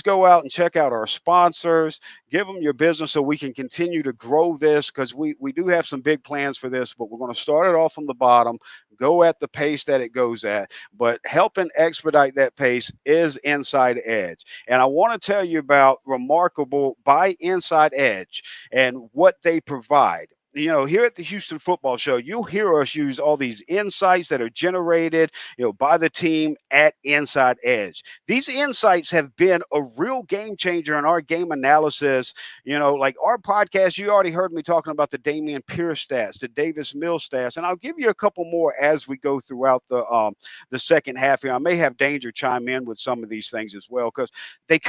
S2: go out and check out our sponsors. Give them your business so we can continue to grow this, because we do have some big plans for this, but we're going to start it off from the bottom, go at the pace that it goes at. But helping expedite that pace is Inside Edge. And I want to tell you about Remarkable by Inside Edge and what they provide. Here at the Houston Football Show, you'll hear us use all these insights that are generated, by the team at Inside Edge. These insights have been a real game changer in our game analysis. Like our podcast, you already heard me talking about the Damian Pierce stats, the Davis Mills stats, and I'll give you a couple more as we go throughout the second half here. I may have Danger chime in with some of these things as well, because the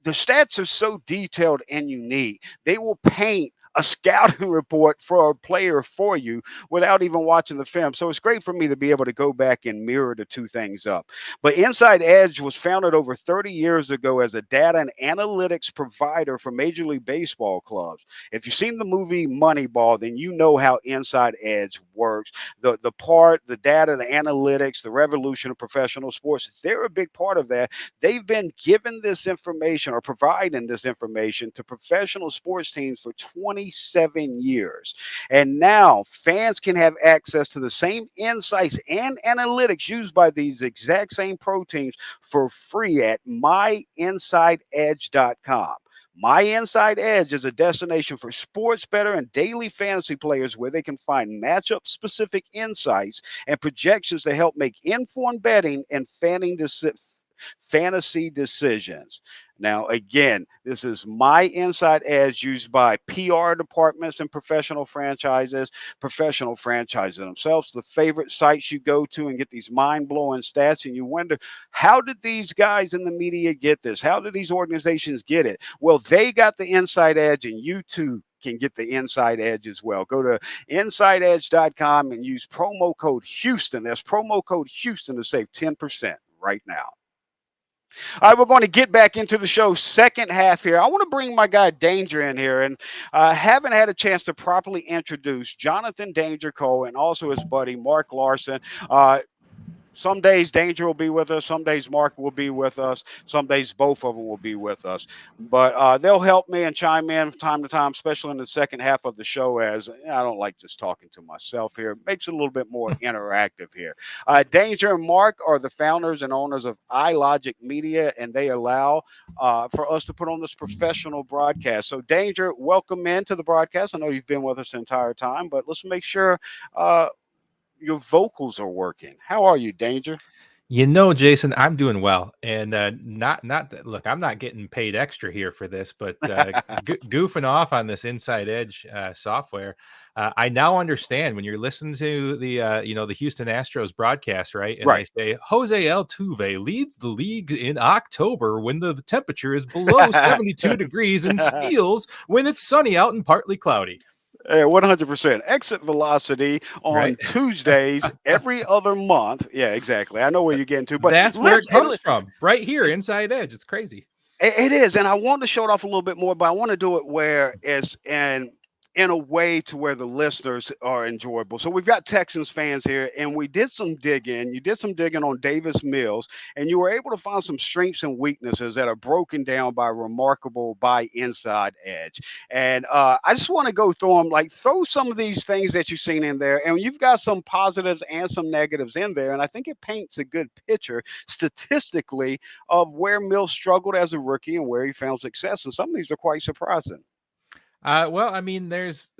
S2: stats are so detailed and unique. They will paint a scouting report for a player for you without even watching the film. So it's great for me to be able to go back and mirror the two things up. But Inside Edge was founded over 30 years ago as a data and analytics provider for Major League Baseball clubs. If you've seen the movie Moneyball, then you know how Inside Edge works. The data, the analytics, the revolution of professional sports, they're a big part of that. They've been given this information or providing this information to professional sports teams for 27 years. And now fans can have access to the same insights and analytics used by these exact same pro teams for free at myinsideedge.com. My Inside Edge is a destination for sports bettor and daily fantasy players where they can find matchup-specific insights and projections to help make informed betting and fantasy decisions. Now, again, this is My Inside Edge used by PR departments and professional franchises themselves, the favorite sites you go to and get these mind-blowing stats, and you wonder, how did these guys in the media get this? How did these organizations get it? Well, they got the Inside Edge, and you too can get the Inside Edge as well. Go to insideedge.com and use promo code Houston. That's promo code Houston to save 10% right now. All right, we're going to get back into the show second half here. I want to bring my guy Danger in here, and haven't had a chance to properly introduce Jonathan Danger Cole and also his buddy Mark Larson. some days Danger will be with us, some days Mark will be with us, some days both of them will be with us. But they'll help me and chime in from time to time, especially in the second half of the show. As I don't like just talking to myself here, it makes it a little bit more interactive here. Danger and Mark are the founders and owners of iLogic Media, and they allow for us to put on this professional broadcast. So, Danger, welcome into the broadcast. I know you've been with us the entire time, but let's make sure your vocals are working. How are you, Danger?
S1: Jayson, I'm doing well, and look, I'm not getting paid extra here for this, but goofing off on this Inside Edge software, I now understand when you're listening to the Houston Astros broadcast, right? And
S2: Right.
S1: they say Jose Altuve leads the league in October when the temperature is below 72 degrees and steals when it's sunny out and partly cloudy.
S2: 100%. Exit velocity
S1: Right.
S2: on Tuesdays every other month. Yeah, exactly. I know where you're getting to, but
S1: That's where it comes from, right here, Inside Edge. It's crazy.
S2: it is, and I want to show it off a little bit more, but I want to do it where it's in a way to where the listeners are enjoyable. So we've got Texans fans here, and we did some digging. You did some digging on Davis Mills, and you were able to find some strengths and weaknesses that are broken down by Remarkable by Inside Edge. And I just want to go through them, like throw some of these things that you've seen in there, and you've got some positives and some negatives in there, and I think it paints a good picture statistically of where Mills struggled as a rookie and where he found success. And some of these are quite surprising.
S1: Well, I mean, there's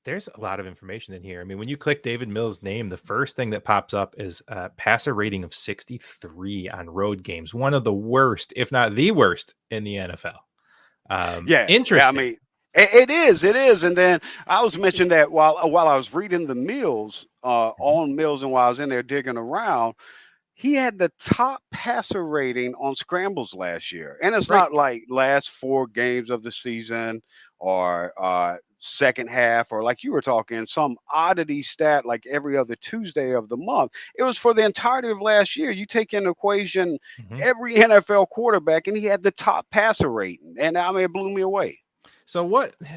S1: a lot of information in here. I mean, when you click David Mills' name, the first thing that pops up is a passer rating of 63 on road games, one of the worst, if not the worst, in the NFL.
S2: Yeah, I
S1: Interesting.
S2: mean, it is. And then I was mentioning that while I was reading the Mills on Mills, and while I was in there digging around, he had the top passer rating on scrambles last year. And it's
S1: Right.
S2: not like last 4 games of the season or second half, or like you were talking, some oddity stat like every other Tuesday of the month. It was for the entirety of last year. You take into equation
S1: Mhm.
S2: every NFL quarterback, and he had the top passer rating. And I mean, it blew me away.
S1: So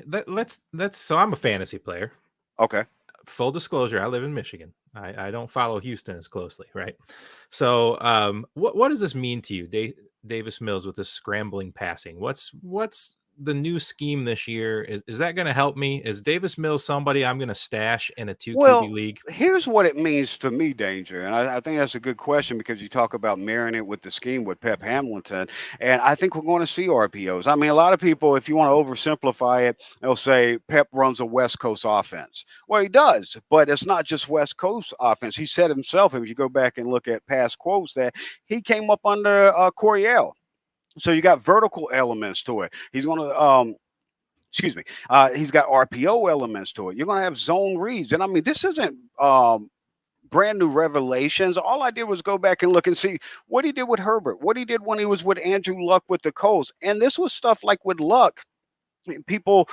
S1: let's so I'm a fantasy player.
S2: Okay.
S1: Full disclosure, I live in Michigan. I don't follow Houston as closely, right? So what does this mean to you, Davis Mills, with this scrambling passing? What's the new scheme this year? Is that going to help me? Is Davis Mills somebody I'm going to stash in a 2 QB
S2: Well,
S1: league?
S2: here's what it means to me, Danger. And I think that's a good question because you talk about marrying it with the scheme with Pep Hamilton. And I think we're going to see RPOs. I mean, a lot of people, if you want to oversimplify it, they'll say Pep runs a West Coast offense. Well, he does, but it's not just West Coast offense. He said himself, if you go back and look at past quotes, that he came up under Coryell. So you got vertical elements to it. He's going to excuse me, he's got RPO elements to it. You're going to have zone reads. And I mean, this isn't brand new revelations. All I did was go back and look and see what he did with Herbert, what he did when he was with Andrew Luck with the Colts. And this was stuff like with Luck, people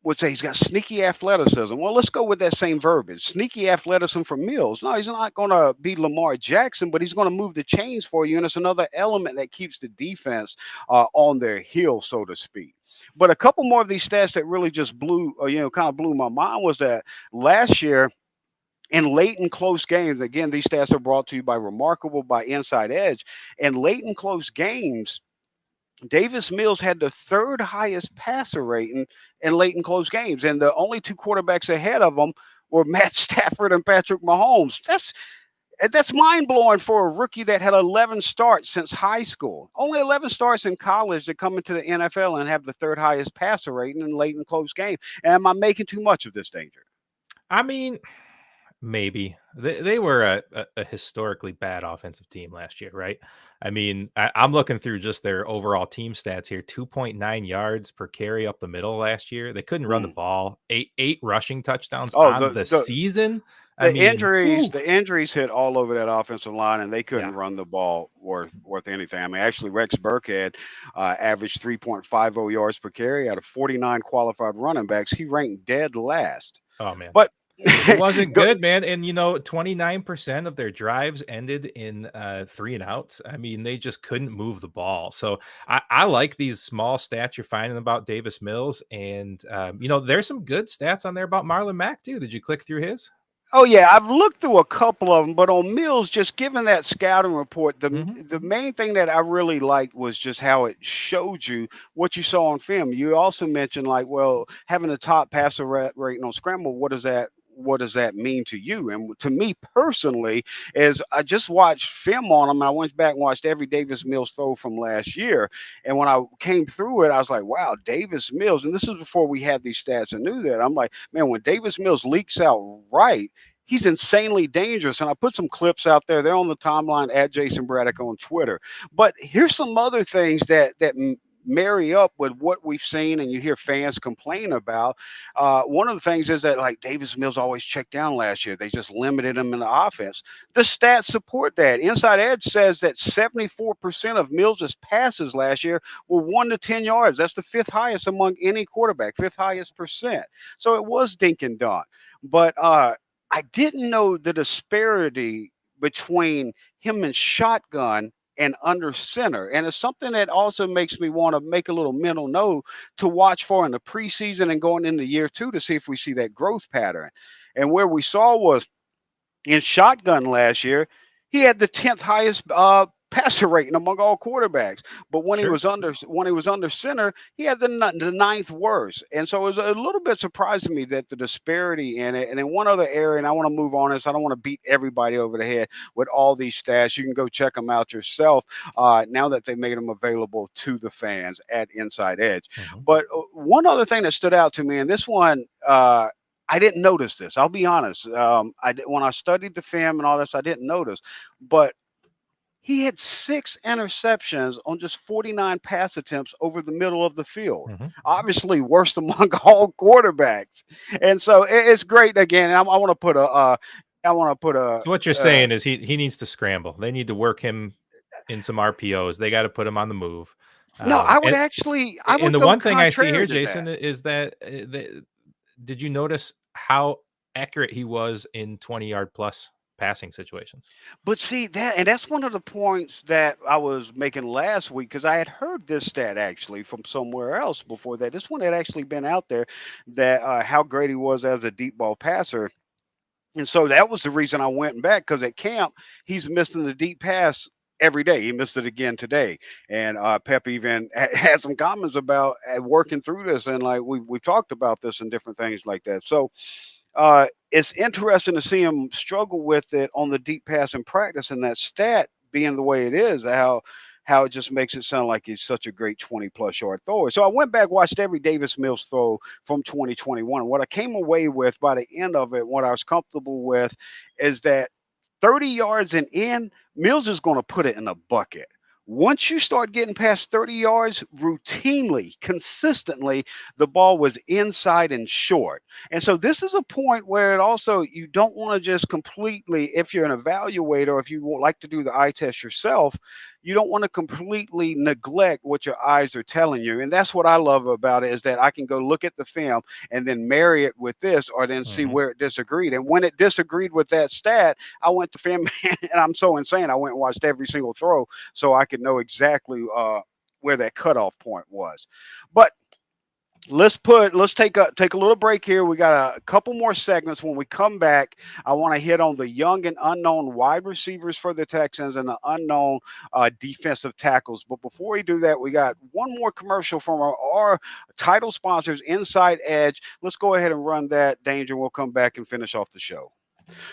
S2: would say he's got sneaky athleticism. Well, let's go with that same verbiage. Sneaky athleticism for Mills. No, he's not going to be Lamar Jackson, but he's going to move the chains for you. And it's another element that keeps the defense on their heels, so to speak. But a couple more of these stats that really just blew, kind of blew my mind was that last year, in late and close games, again, these stats are brought to you by Remarkable by Inside Edge. In late and close games, Davis Mills had the third highest passer rating in late and close games, and the only 2 quarterbacks ahead of him were Matt Stafford and Patrick Mahomes. That's mind blowing for a rookie that had 11 starts since high school. Only 11 starts in college that come into the NFL and have the third highest passer rating in late and close game. Am I making too much of this, Danger?
S1: I mean, maybe they were a historically bad offensive team last year, right? I mean, I'm looking through just their overall team stats here: 2.9 yards per carry up the middle last year. They couldn't run the ball. Eight rushing touchdowns
S2: Oh,
S1: on the season. I
S2: the
S1: mean,
S2: injuries,
S1: whew,
S2: the injuries hit all over that offensive line, and they couldn't
S1: yeah.
S2: run the ball worth anything. I mean, actually, Rex Burkhead averaged 3.50 yards per carry out of 49 qualified running backs. He ranked dead last.
S1: Oh man.
S2: But
S1: It wasn't good, man. And 29% of their drives ended in 3 and outs. I mean, they just couldn't move the ball. So I like these small stats you're finding about Davis Mills. And there's some good stats on there about Marlon Mack too. Did you click through his?
S2: Oh yeah, I've looked through a couple of them, but on Mills, just given that scouting report, the main thing that I really liked was just how it showed you what you saw on film. You also mentioned like, well, having a top passer rating on scramble, what does that mean to you? And to me personally, is I just watched film on him. I went back and watched every Davis Mills throw from last year, and when I came through it, I was like, wow, Davis Mills. And this is before we had these stats and knew that. I'm like, man, when Davis Mills leaks out right, he's insanely dangerous. And I put some clips out there. They're on the timeline at Jayson Braddock on Twitter. But here's some other things that marry up with what we've seen and you hear fans complain about. One of the things is that like Davis Mills always checked down last year. They just limited him in the offense. The stats support that. Inside Edge says that 74% of Mills's passes last year were 1 to 10 yards. That's the fifth highest among any quarterback, fifth highest percent. So it was dink and dunk. But I didn't know the disparity between him and shotgun and under center. And it's something that also makes me want to make a little mental note to watch for in the preseason and going into year two to see if we see that growth pattern. And where we saw was in shotgun last year, he had the 10th highest passer rating among all quarterbacks. But
S1: Sure.
S2: when he was under center, he had the ninth worst. And so it was a little bit surprising me that the disparity in it. And then one other area, and I want to move on this. I don't want to beat everybody over the head with all these stats. You can go check them out yourself now that they made them available to the fans at Inside Edge.
S1: Mhm.
S2: But one other thing that stood out to me, and this one. I didn't notice this. I'll be honest. When I studied the film and all this, I didn't notice. But he had 6 interceptions on just 49 pass attempts over the middle of the field.
S1: Mhm.
S2: Obviously, worst among all quarterbacks. And so it's great. Again, I want to put I want to put a.
S1: So what you're
S2: Uh,
S1: saying is he needs to scramble. They need to work him in some RPOs. They got to put him on the move.
S2: no,
S1: Um, and
S2: I
S1: and
S2: would
S1: the
S2: go
S1: one thing I see here,
S2: contrary to
S1: Jason,
S2: that.
S1: is that did you notice how accurate he was in 20-yard plus passing situations?
S2: But see that, and that's one of the points that I was making last week because I had heard this stat actually from somewhere else before that. This one had actually been out there that how great he was as a deep ball passer, and so that was the reason I went back because at camp he's missing the deep pass every day. He missed it again today, and Pep even had some comments about working through this, and like we talked about this and different things like that. So it's interesting to see him struggle with it on the deep pass in practice, and that stat being the way it is, how it just makes it sound like he's such a great 20 plus yard thrower. So I went back, watched every Davis Mills throw from 2021. What I came away with by the end of it, what I was comfortable with, is that 30 yards and in, Mills is going to put it in a bucket. Once you start getting past 30 yards, routinely, consistently, the ball was inside and short. And so this is a point where it also, you don't want to just completely, if you're an evaluator, if you would like to do the eye test yourself, you don't want to completely neglect what your eyes are telling you. And that's what I love about it, is that I can go look at the film and then marry it with this, or then see
S1: Mhm.
S2: where it disagreed. And when it disagreed with that stat, I went to film and I'm so insane. I went and watched every single throw so I could know exactly where that cutoff point was. But let's take a little break here. We got a couple more segments. When we come back, I want to hit on the young and unknown wide receivers for the Texans and the unknown defensive tackles. But before we do that, we got one more commercial from our title sponsors, Inside Edge. Let's go ahead and run that, Danger. We'll come back and finish off the show.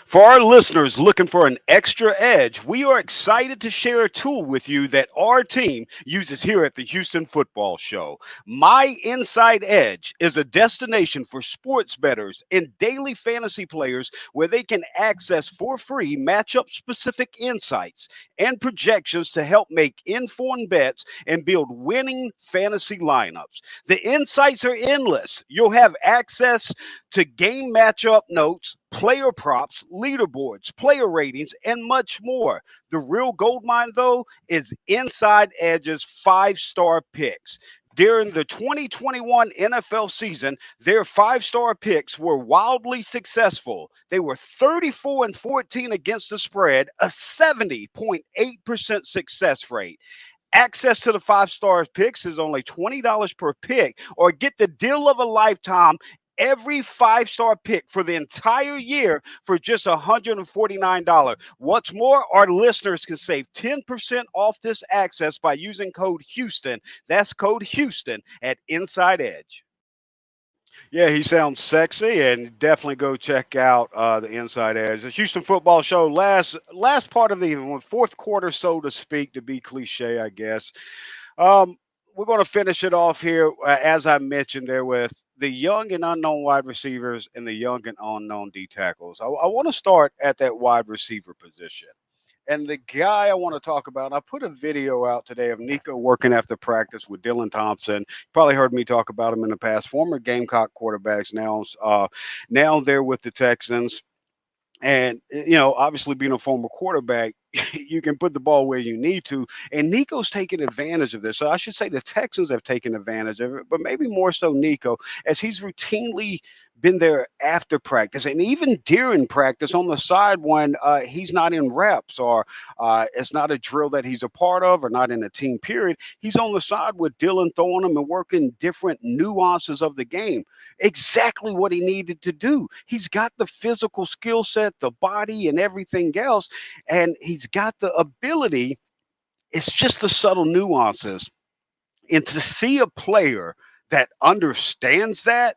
S2: For our listeners looking for an extra edge, we are excited to share a tool with you that our team uses here at the Houston Football Show. My Inside Edge is a destination for sports bettors and daily fantasy players where they can access for free matchup specific insights and projections to help make informed bets and build winning fantasy lineups. The insights are endless. You'll have access to game matchup notes, player props, leaderboards, player ratings, and much more. The real gold mine, though, is Inside Edge's 5-star picks. During the 2021 NFL season, their 5-star picks were wildly successful. They were 34-14 against the spread, a 70.8% success rate. Access to the 5-star picks is only $20 per pick, or get the deal of a lifetime every 5-star pick for the entire year for just $149. What's more, our listeners can save 10% off this access by using code Houston. That's code Houston at Inside Edge. Yeah, he sounds sexy, and definitely go check out the Inside Edge, the Houston Football Show. Last part of the fourth quarter, so to speak, to be cliche, I guess. Um, we're going to finish it off here, as I mentioned there, with the young and unknown wide receivers and the young and unknown D tackles. I want to start at that wide receiver position. And the guy I want to talk about, I put a video out today of Nico working after practice with Dylan Thompson. You probably heard me talk about him in the past. Former Gamecock quarterbacks, now they're with the Texans. And, obviously being a former quarterback, you can put the ball where you need to. And Nico's taking advantage of this. So I should say the Texans have taken advantage of it, but maybe more so Nico, as he's routinely been there after practice and even during practice on the side when he's not in reps or it's not a drill that he's a part of or not in a team period. He's on the side with Dylan throwing him and working different nuances of the game. Exactly what he needed to do. He's got the physical skill set, the body, and everything else, and he's got the ability. It's just the subtle nuances. And to see a player that understands that,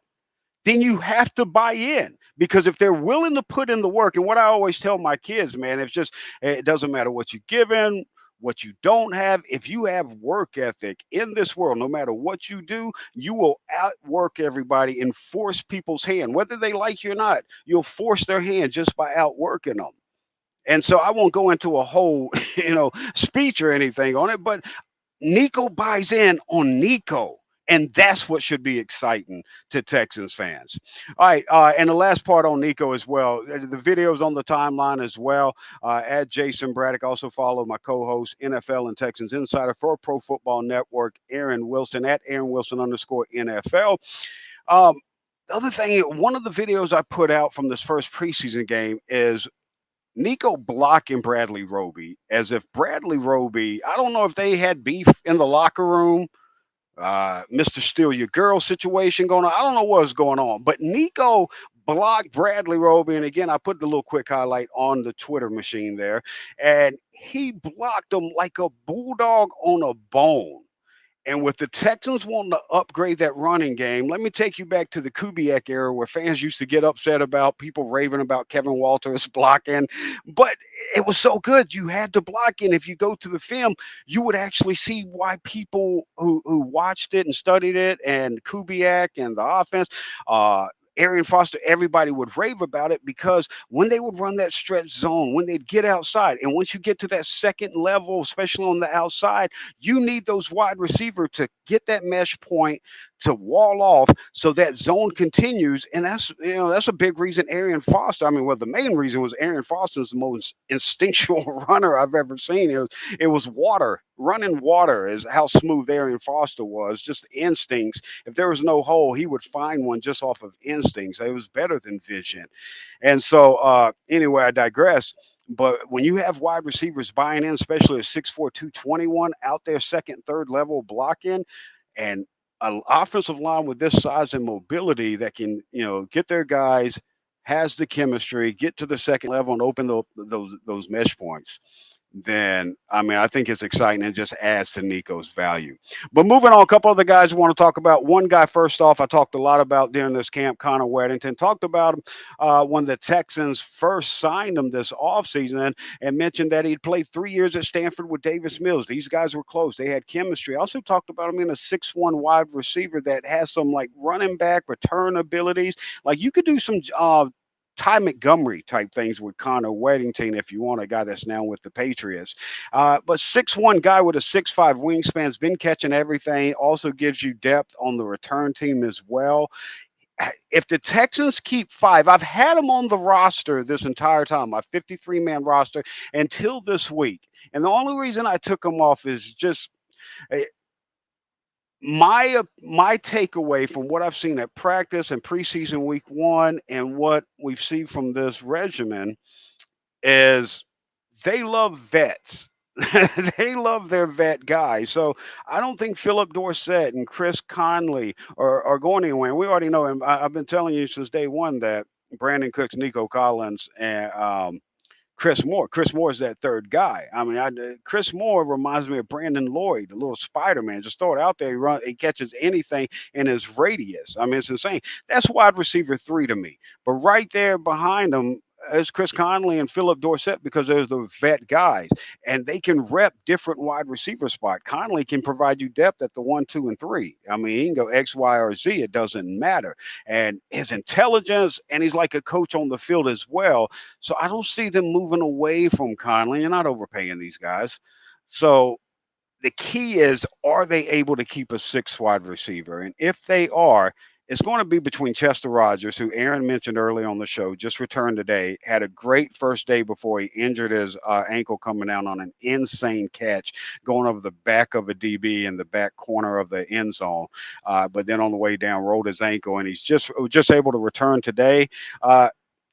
S2: then you have to buy in, because if they're willing to put in the work, and what I always tell my kids, man, it doesn't matter what you give in, what you don't have. If you have work ethic in this world, no matter what you do, you will outwork everybody and force people's hand, whether they like you or not. You'll force their hand just by outworking them. And so I won't go into a whole, speech or anything on it, but Nico buys in on Nico. And that's what should be exciting to Texans fans. All right. And the last part on Nico as well. The video's on the timeline as well. At Jayson Braddock. Also follow my co-host, NFL and Texans Insider for Pro Football Network, Aaron Wilson, at Aaron Wilson _NFL. The other thing, one of the videos I put out from this first preseason game is Nico blocking Bradley Roby, as if Bradley Roby, I don't know if they had beef in the locker room, Mr. Steal Your Girl situation going on. I don't know what was going on, but Nico blocked Bradley Roby. And again, I put the little quick highlight on the Twitter machine there, and he blocked him like a bulldog on a bone. And with the Texans wanting to upgrade that running game, let me take you back to the Kubiak era, where fans used to get upset about people raving about Kevin Walters blocking. But it was so good, you had to block. And if you go to the film, you would actually see why people who watched it and studied it, and Kubiak and the offense, Arian Foster, everybody would rave about it, because when they would run that stretch zone, when they'd get outside, and once you get to that second level, especially on the outside, you need those wide receiver to get that mesh point to wall off so that zone continues. And that's a big reason Arian Foster, the main reason was Arian Foster is the most instinctual runner I've ever seen. It was water. Running water is how smooth Arian Foster was, just instincts. If there was no hole, he would find one just off of instincts. It was better than vision. And so anyway, I digress. But when you have wide receivers buying in, especially a 6'4", 221 out there, second, third level blocking, and an offensive line with this size and mobility that can, get their guys, has the chemistry, get to the second level and open those mesh points, then I think it's exciting and just adds to Nico's value. But moving on, a couple of the guys we want to talk about. One guy, first off, I talked a lot about during this camp, Connor Weddington. Talked about him when the Texans first signed him this offseason, and mentioned that he'd played 3 years at Stanford with Davis Mills. These guys were close. They had chemistry. I also talked about him in a 6'1" wide receiver that has some like running back return abilities. Like you could do some Ty Montgomery type things with Connor Weddington if you want a guy that's now with the Patriots. But 6'1" guy with a 6'5" wingspan, has been catching everything, also gives you depth on the return team as well. If the Texans keep 5, I've had him on the roster this entire time, my 53-man roster, until this week. And the only reason I took him off is just my takeaway from what I've seen at practice and preseason week 1 and what we've seen from this regimen is they love vets. They love their vet guys. So I don't think Philip Dorsett and Chris Conley are going anywhere. We already know him. I've been telling you since day one that Brandon Cooks, Nico Collins, and Chris Moore. Chris Moore is that third guy. I mean, Chris Moore reminds me of Brandon Lloyd, the little Spider Man. Just throw it out there. He catches anything in his radius. I mean, it's insane. That's wide receiver 3 to me. But right there behind him is Chris Conley and Philip Dorsett because they're the vet guys, and they can rep different wide receiver spot. Conley can provide you depth at the 1, 2, and 3. I mean, he can go X, Y, or Z. It doesn't matter. And his intelligence, and he's like a coach on the field as well. So I don't see them moving away from Conley. You're not overpaying these guys. So the key is, are they able to keep a 6 wide receiver? And if they are, it's going to be between Chester Rogers, who Aaron mentioned early on the show, just returned today, had a great first day before he injured his ankle coming down on an insane catch going over the back of a DB in the back corner of the end zone. But then on the way down, rolled his ankle, and he's just able to return today.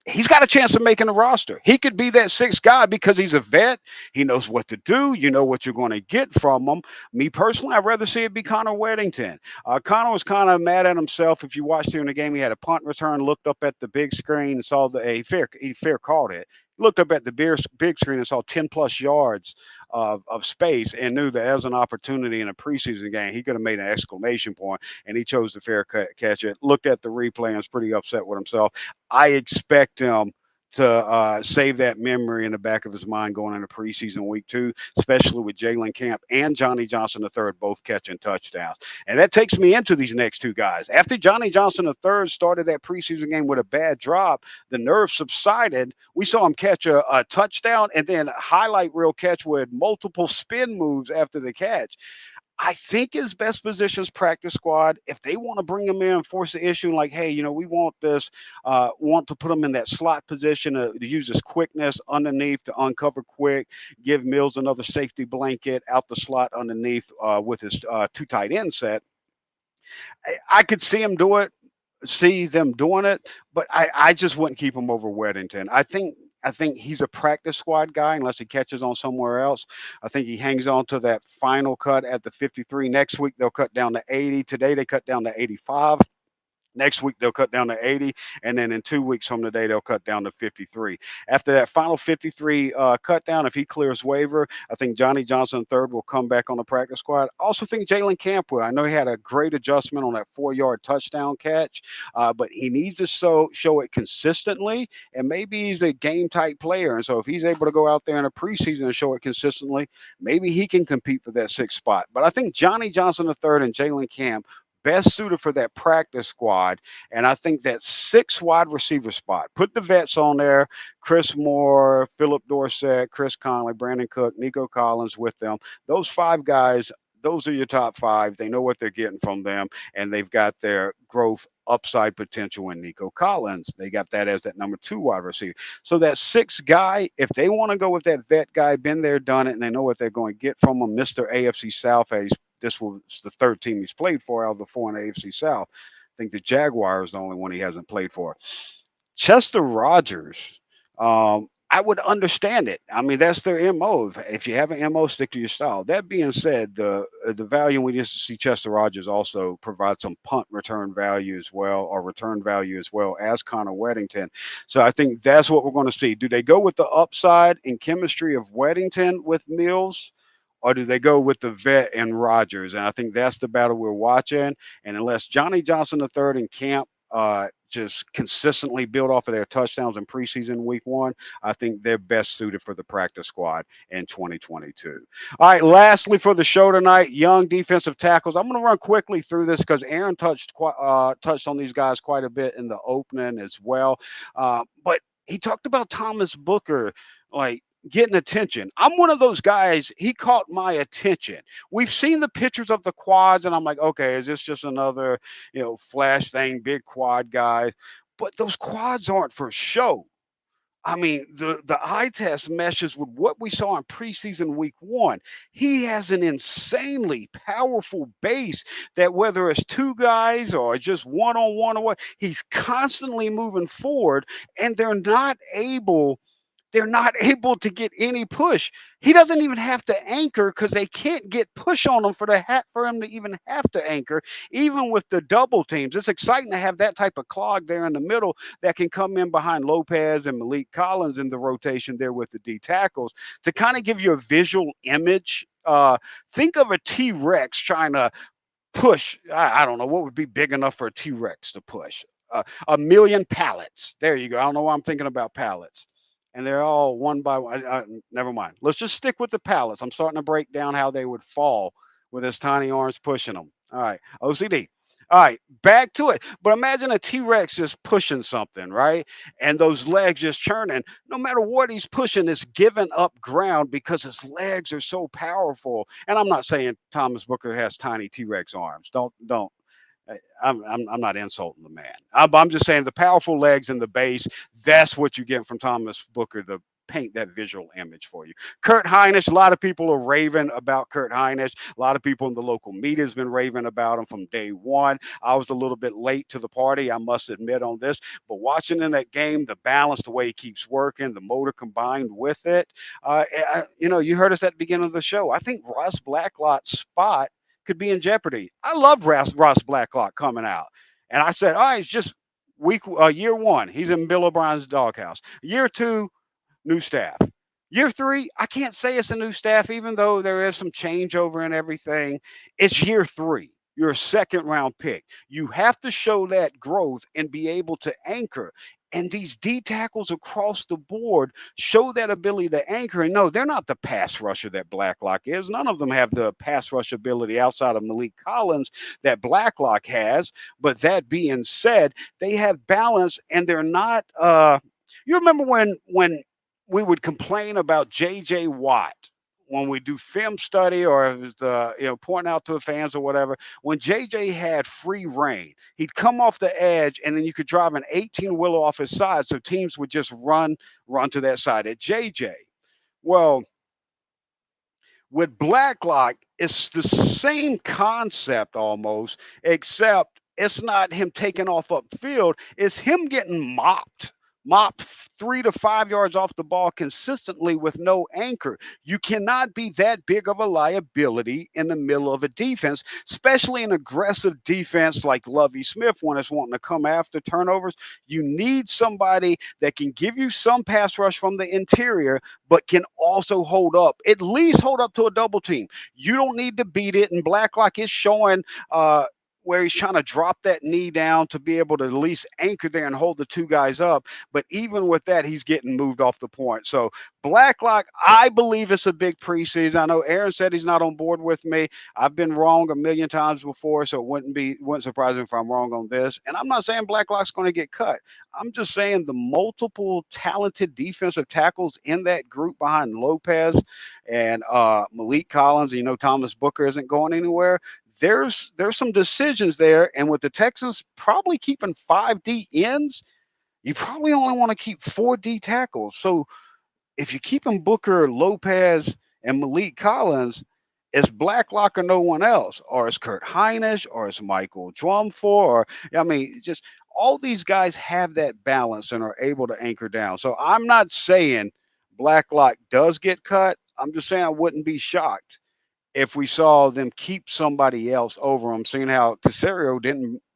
S2: He's got a chance of making the roster. He could be that 6th guy because he's a vet. He knows what to do. You know what you're going to get from him. Me personally, I'd rather see it be Connor Weddington. Connor was kind of mad at himself. If you watched during the game, he had a punt return, looked up at the big screen and saw he fair called it. Looked up at the big screen and saw 10 plus yards of space and knew that as an opportunity in a preseason game, he could have made an exclamation point, and he chose the fair catch it. Looked at the replay and was pretty upset with himself. I expect him to save that memory in the back of his mind going into preseason week 2, especially with Jalen Camp and Johnny Johnson III both catching touchdowns. And that takes me into these next 2 guys. After Johnny Johnson III started that preseason game with a bad drop, the nerve subsided. We saw him catch a touchdown and then a highlight reel catch with multiple spin moves after the catch. I think his best position is practice squad. If they want to bring him in and force the issue, like, hey, we want want to put him in that slot position to use his quickness underneath to uncover quick, give Mills another safety blanket out the slot underneath with his 2 tight end set. I could see them doing it, but I just wouldn't keep him over Weddington. I think he's a practice squad guy unless he catches on somewhere else. I think he hangs on to that final cut at the 53. Next week, they'll cut down to 80. Today, they cut down to 85. Next week, they'll cut down to 80. And then in 2 weeks from today, they'll cut down to 53. After that final 53 cut down, if he clears waiver, I think Johnny Johnson III will come back on the practice squad. I also think Jalen Camp will. I know he had a great adjustment on that 4-yard touchdown catch, but he needs to show it consistently. And maybe he's a game-type player. And so if he's able to go out there in a preseason and show it consistently, maybe he can compete for that 6th spot. But I think Johnny Johnson III and Jalen Camp best suited for that practice squad. And I think that 6 wide receiver spot, put the vets on there, Chris Moore, Philip Dorsett, Chris Conley, Brandon Cook, Nico Collins with them. Those 5 guys, those are your top 5. They know what they're getting from them, and they've got their growth upside potential in Nico Collins. They got that as that number 2 wide receiver. So that 6th guy, if they want to go with that vet guy, been there, done it, and they know what they're going to get from him, Mr. AFC South, this was the 3rd team he's played for out of the 4 in the AFC South. I think the Jaguars is the only one he hasn't played for. Chester Rogers, I would understand it. I mean, that's their MO. If you have an MO, stick to your style. That being said, the value we used to see Chester Rogers also provide some punt return value as well, or return value as well as Connor Weddington. So I think that's what we're going to see. Do they go with the upside and chemistry of Weddington with Mills? Or do they go with the vet and Rogers? And I think that's the battle we're watching. And unless Johnny Johnson III and Camp just consistently build off of their touchdowns in preseason week 1, I think they're best suited for the practice squad in 2022. All right, lastly for the show tonight, young defensive tackles. I'm going to run quickly through this because Aaron touched on these guys quite a bit in the opening as well. But he talked about Thomas Booker, like, getting attention. I'm one of those guys, he caught my attention. We've seen the pictures of the quads, and I'm like, okay, is this just another, flash thing, big quad guy? But those quads aren't for show. I mean, the eye test meshes with what we saw in preseason week 1. He has an insanely powerful base that whether it's 2 guys or just one-on-one or what, he's constantly moving forward, and they're not able they're not able to get any push. He doesn't even have to anchor because they can't get push on him for him to even have to anchor, even with the double teams. It's exciting to have that type of clog there in the middle that can come in behind Lopez and Malik Collins in the rotation there with the D tackles to kind of give you a visual image. Think of a T-Rex trying to push. I don't know what would be big enough for a T-Rex to push. A million pallets. There you go. I don't know why I'm thinking about pallets. And they're all one by one. Never mind. Let's just stick with the pallets. I'm starting to break down how they would fall with his tiny arms pushing them. All right. OCD. All right, back to it. But imagine a T-Rex just pushing something, right? And those legs just churning. No matter what he's pushing, it's giving up ground because his legs are so powerful. And I'm not saying Thomas Booker has tiny T-Rex arms. Don't. I'm not insulting the man. I'm just saying the powerful legs and the base. That's what you get from Thomas Booker to paint that visual image for you. Kurt Hinish. A lot of people are raving about Kurt Hinish. A lot of people in the local media has been raving about him from day one. I was a little bit late to the party, I must admit on this, but watching in that game, the balance, the way he keeps working, the motor combined with it. You heard us at the beginning of the show. I think Ross Blacklock's spot could be in jeopardy. I love Ross Blacklock coming out. And I said, all right, it's just year one. He's in Bill O'Brien's doghouse. Year two, new staff. Year three, I can't say it's a new staff, even though there is some changeover and everything. It's year three. You're a second round pick. You have to show that growth and be able to anchor. And these D tackles across the board show that ability to anchor. And no, they're not the pass rusher that Blacklock is. None of them have the pass rush ability outside of Malik Collins that Blacklock has. But that being said, they have balance and they're not. You remember when we would complain about J.J. Watt when we do film study or it was pointing out to the fans or whatever. When JJ had free reign, he'd come off the edge and then you could drive an 18-wheeler off his side, so teams would just run to that side at JJ. Well, with Blacklock, it's the same concept almost, except it's not him taking off upfield. It's him getting mopped 3 to 5 yards off the ball consistently with no anchor. You cannot be that big of a liability in the middle of a defense, especially an aggressive defense like Lovie Smith when it's wanting to come after turnovers. You need somebody that can give you some pass rush from the interior, but can also at least hold up to a double team. You don't need to beat it, and Blacklock is showing where he's trying to drop that knee down to be able to at least anchor there and hold the two guys up. But even with that, he's getting moved off the point. So Blacklock, I believe it's a big preseason. I know Aaron said he's not on board with me. I've been wrong a million times before, so it wouldn't surprise me if I'm wrong on this. And I'm not saying Blacklock's going to get cut. I'm just saying the multiple talented defensive tackles in that group behind Lopez and Malik Collins, Thomas Booker isn't going anywhere. There's some decisions there, and with the Texans probably keeping 5 D ends, you probably only want to keep 4 D tackles. So if you're keeping Booker, Lopez, and Malik Collins, it's Blacklock or no one else, or it's Kurt Hinish, or it's Michael Drumfor, just all these guys have that balance and are able to anchor down. So I'm not saying Blacklock does get cut. I'm just saying I wouldn't be shocked if we saw them keep somebody else over them, seeing how Caserio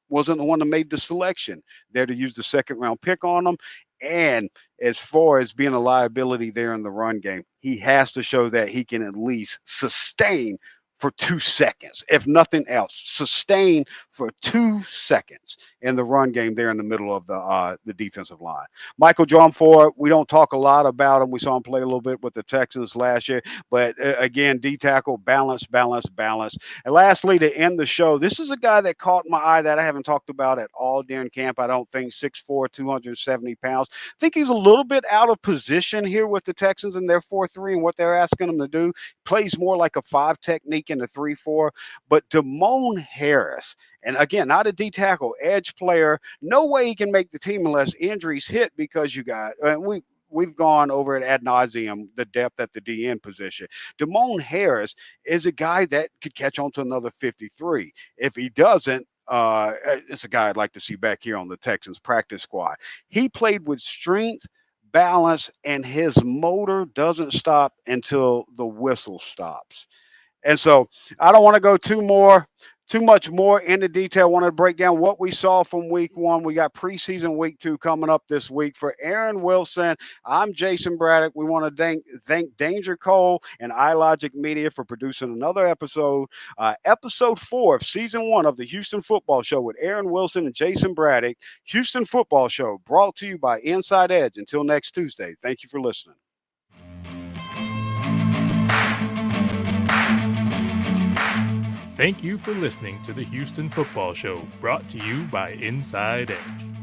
S2: wasn't the one that made the selection there to use the second round pick on them. And as far as being a liability there in the run game, he has to show that he can at least sustain for 2 seconds, if nothing else, sustain for 2 seconds in the run game there in the middle of the defensive line. Michael Drumfor, we don't talk a lot about him. We saw him play a little bit with the Texans last year, but again, D tackle, balance. And lastly, to end the show, this is a guy that caught my eye that I haven't talked about at all during camp. I don't think 6'4", 270 pounds. I think he's a little bit out of position here with the Texans and their 4-3 and what they're asking him to do. Plays more like a 5 technique in the 3-4, but Damone Harris, and again, not a D tackle, edge player. No way he can make the team unless injuries hit, because we've gone over it ad nauseum, the depth at the DN position. Damone Harris is a guy that could catch on to another 53. If he doesn't, it's a guy I'd like to see back here on the Texans practice squad. He played with strength, balance, and his motor doesn't stop until the whistle stops. And so I don't want to go too much more into detail. I want to break down what we saw from week one. We got preseason week two coming up this week. For Aaron Wilson, I'm Jayson Braddock. We want to thank Danger Cole and iLogic Media for producing another episode. Episode 4 of season 1 of the Houston Football Show with Aaron Wilson and Jayson Braddock. Houston Football Show brought to you by Inside Edge. Until next Tuesday, thank you for listening.
S4: Thank you for listening to the Houston Football Show, brought to you by Inside Edge.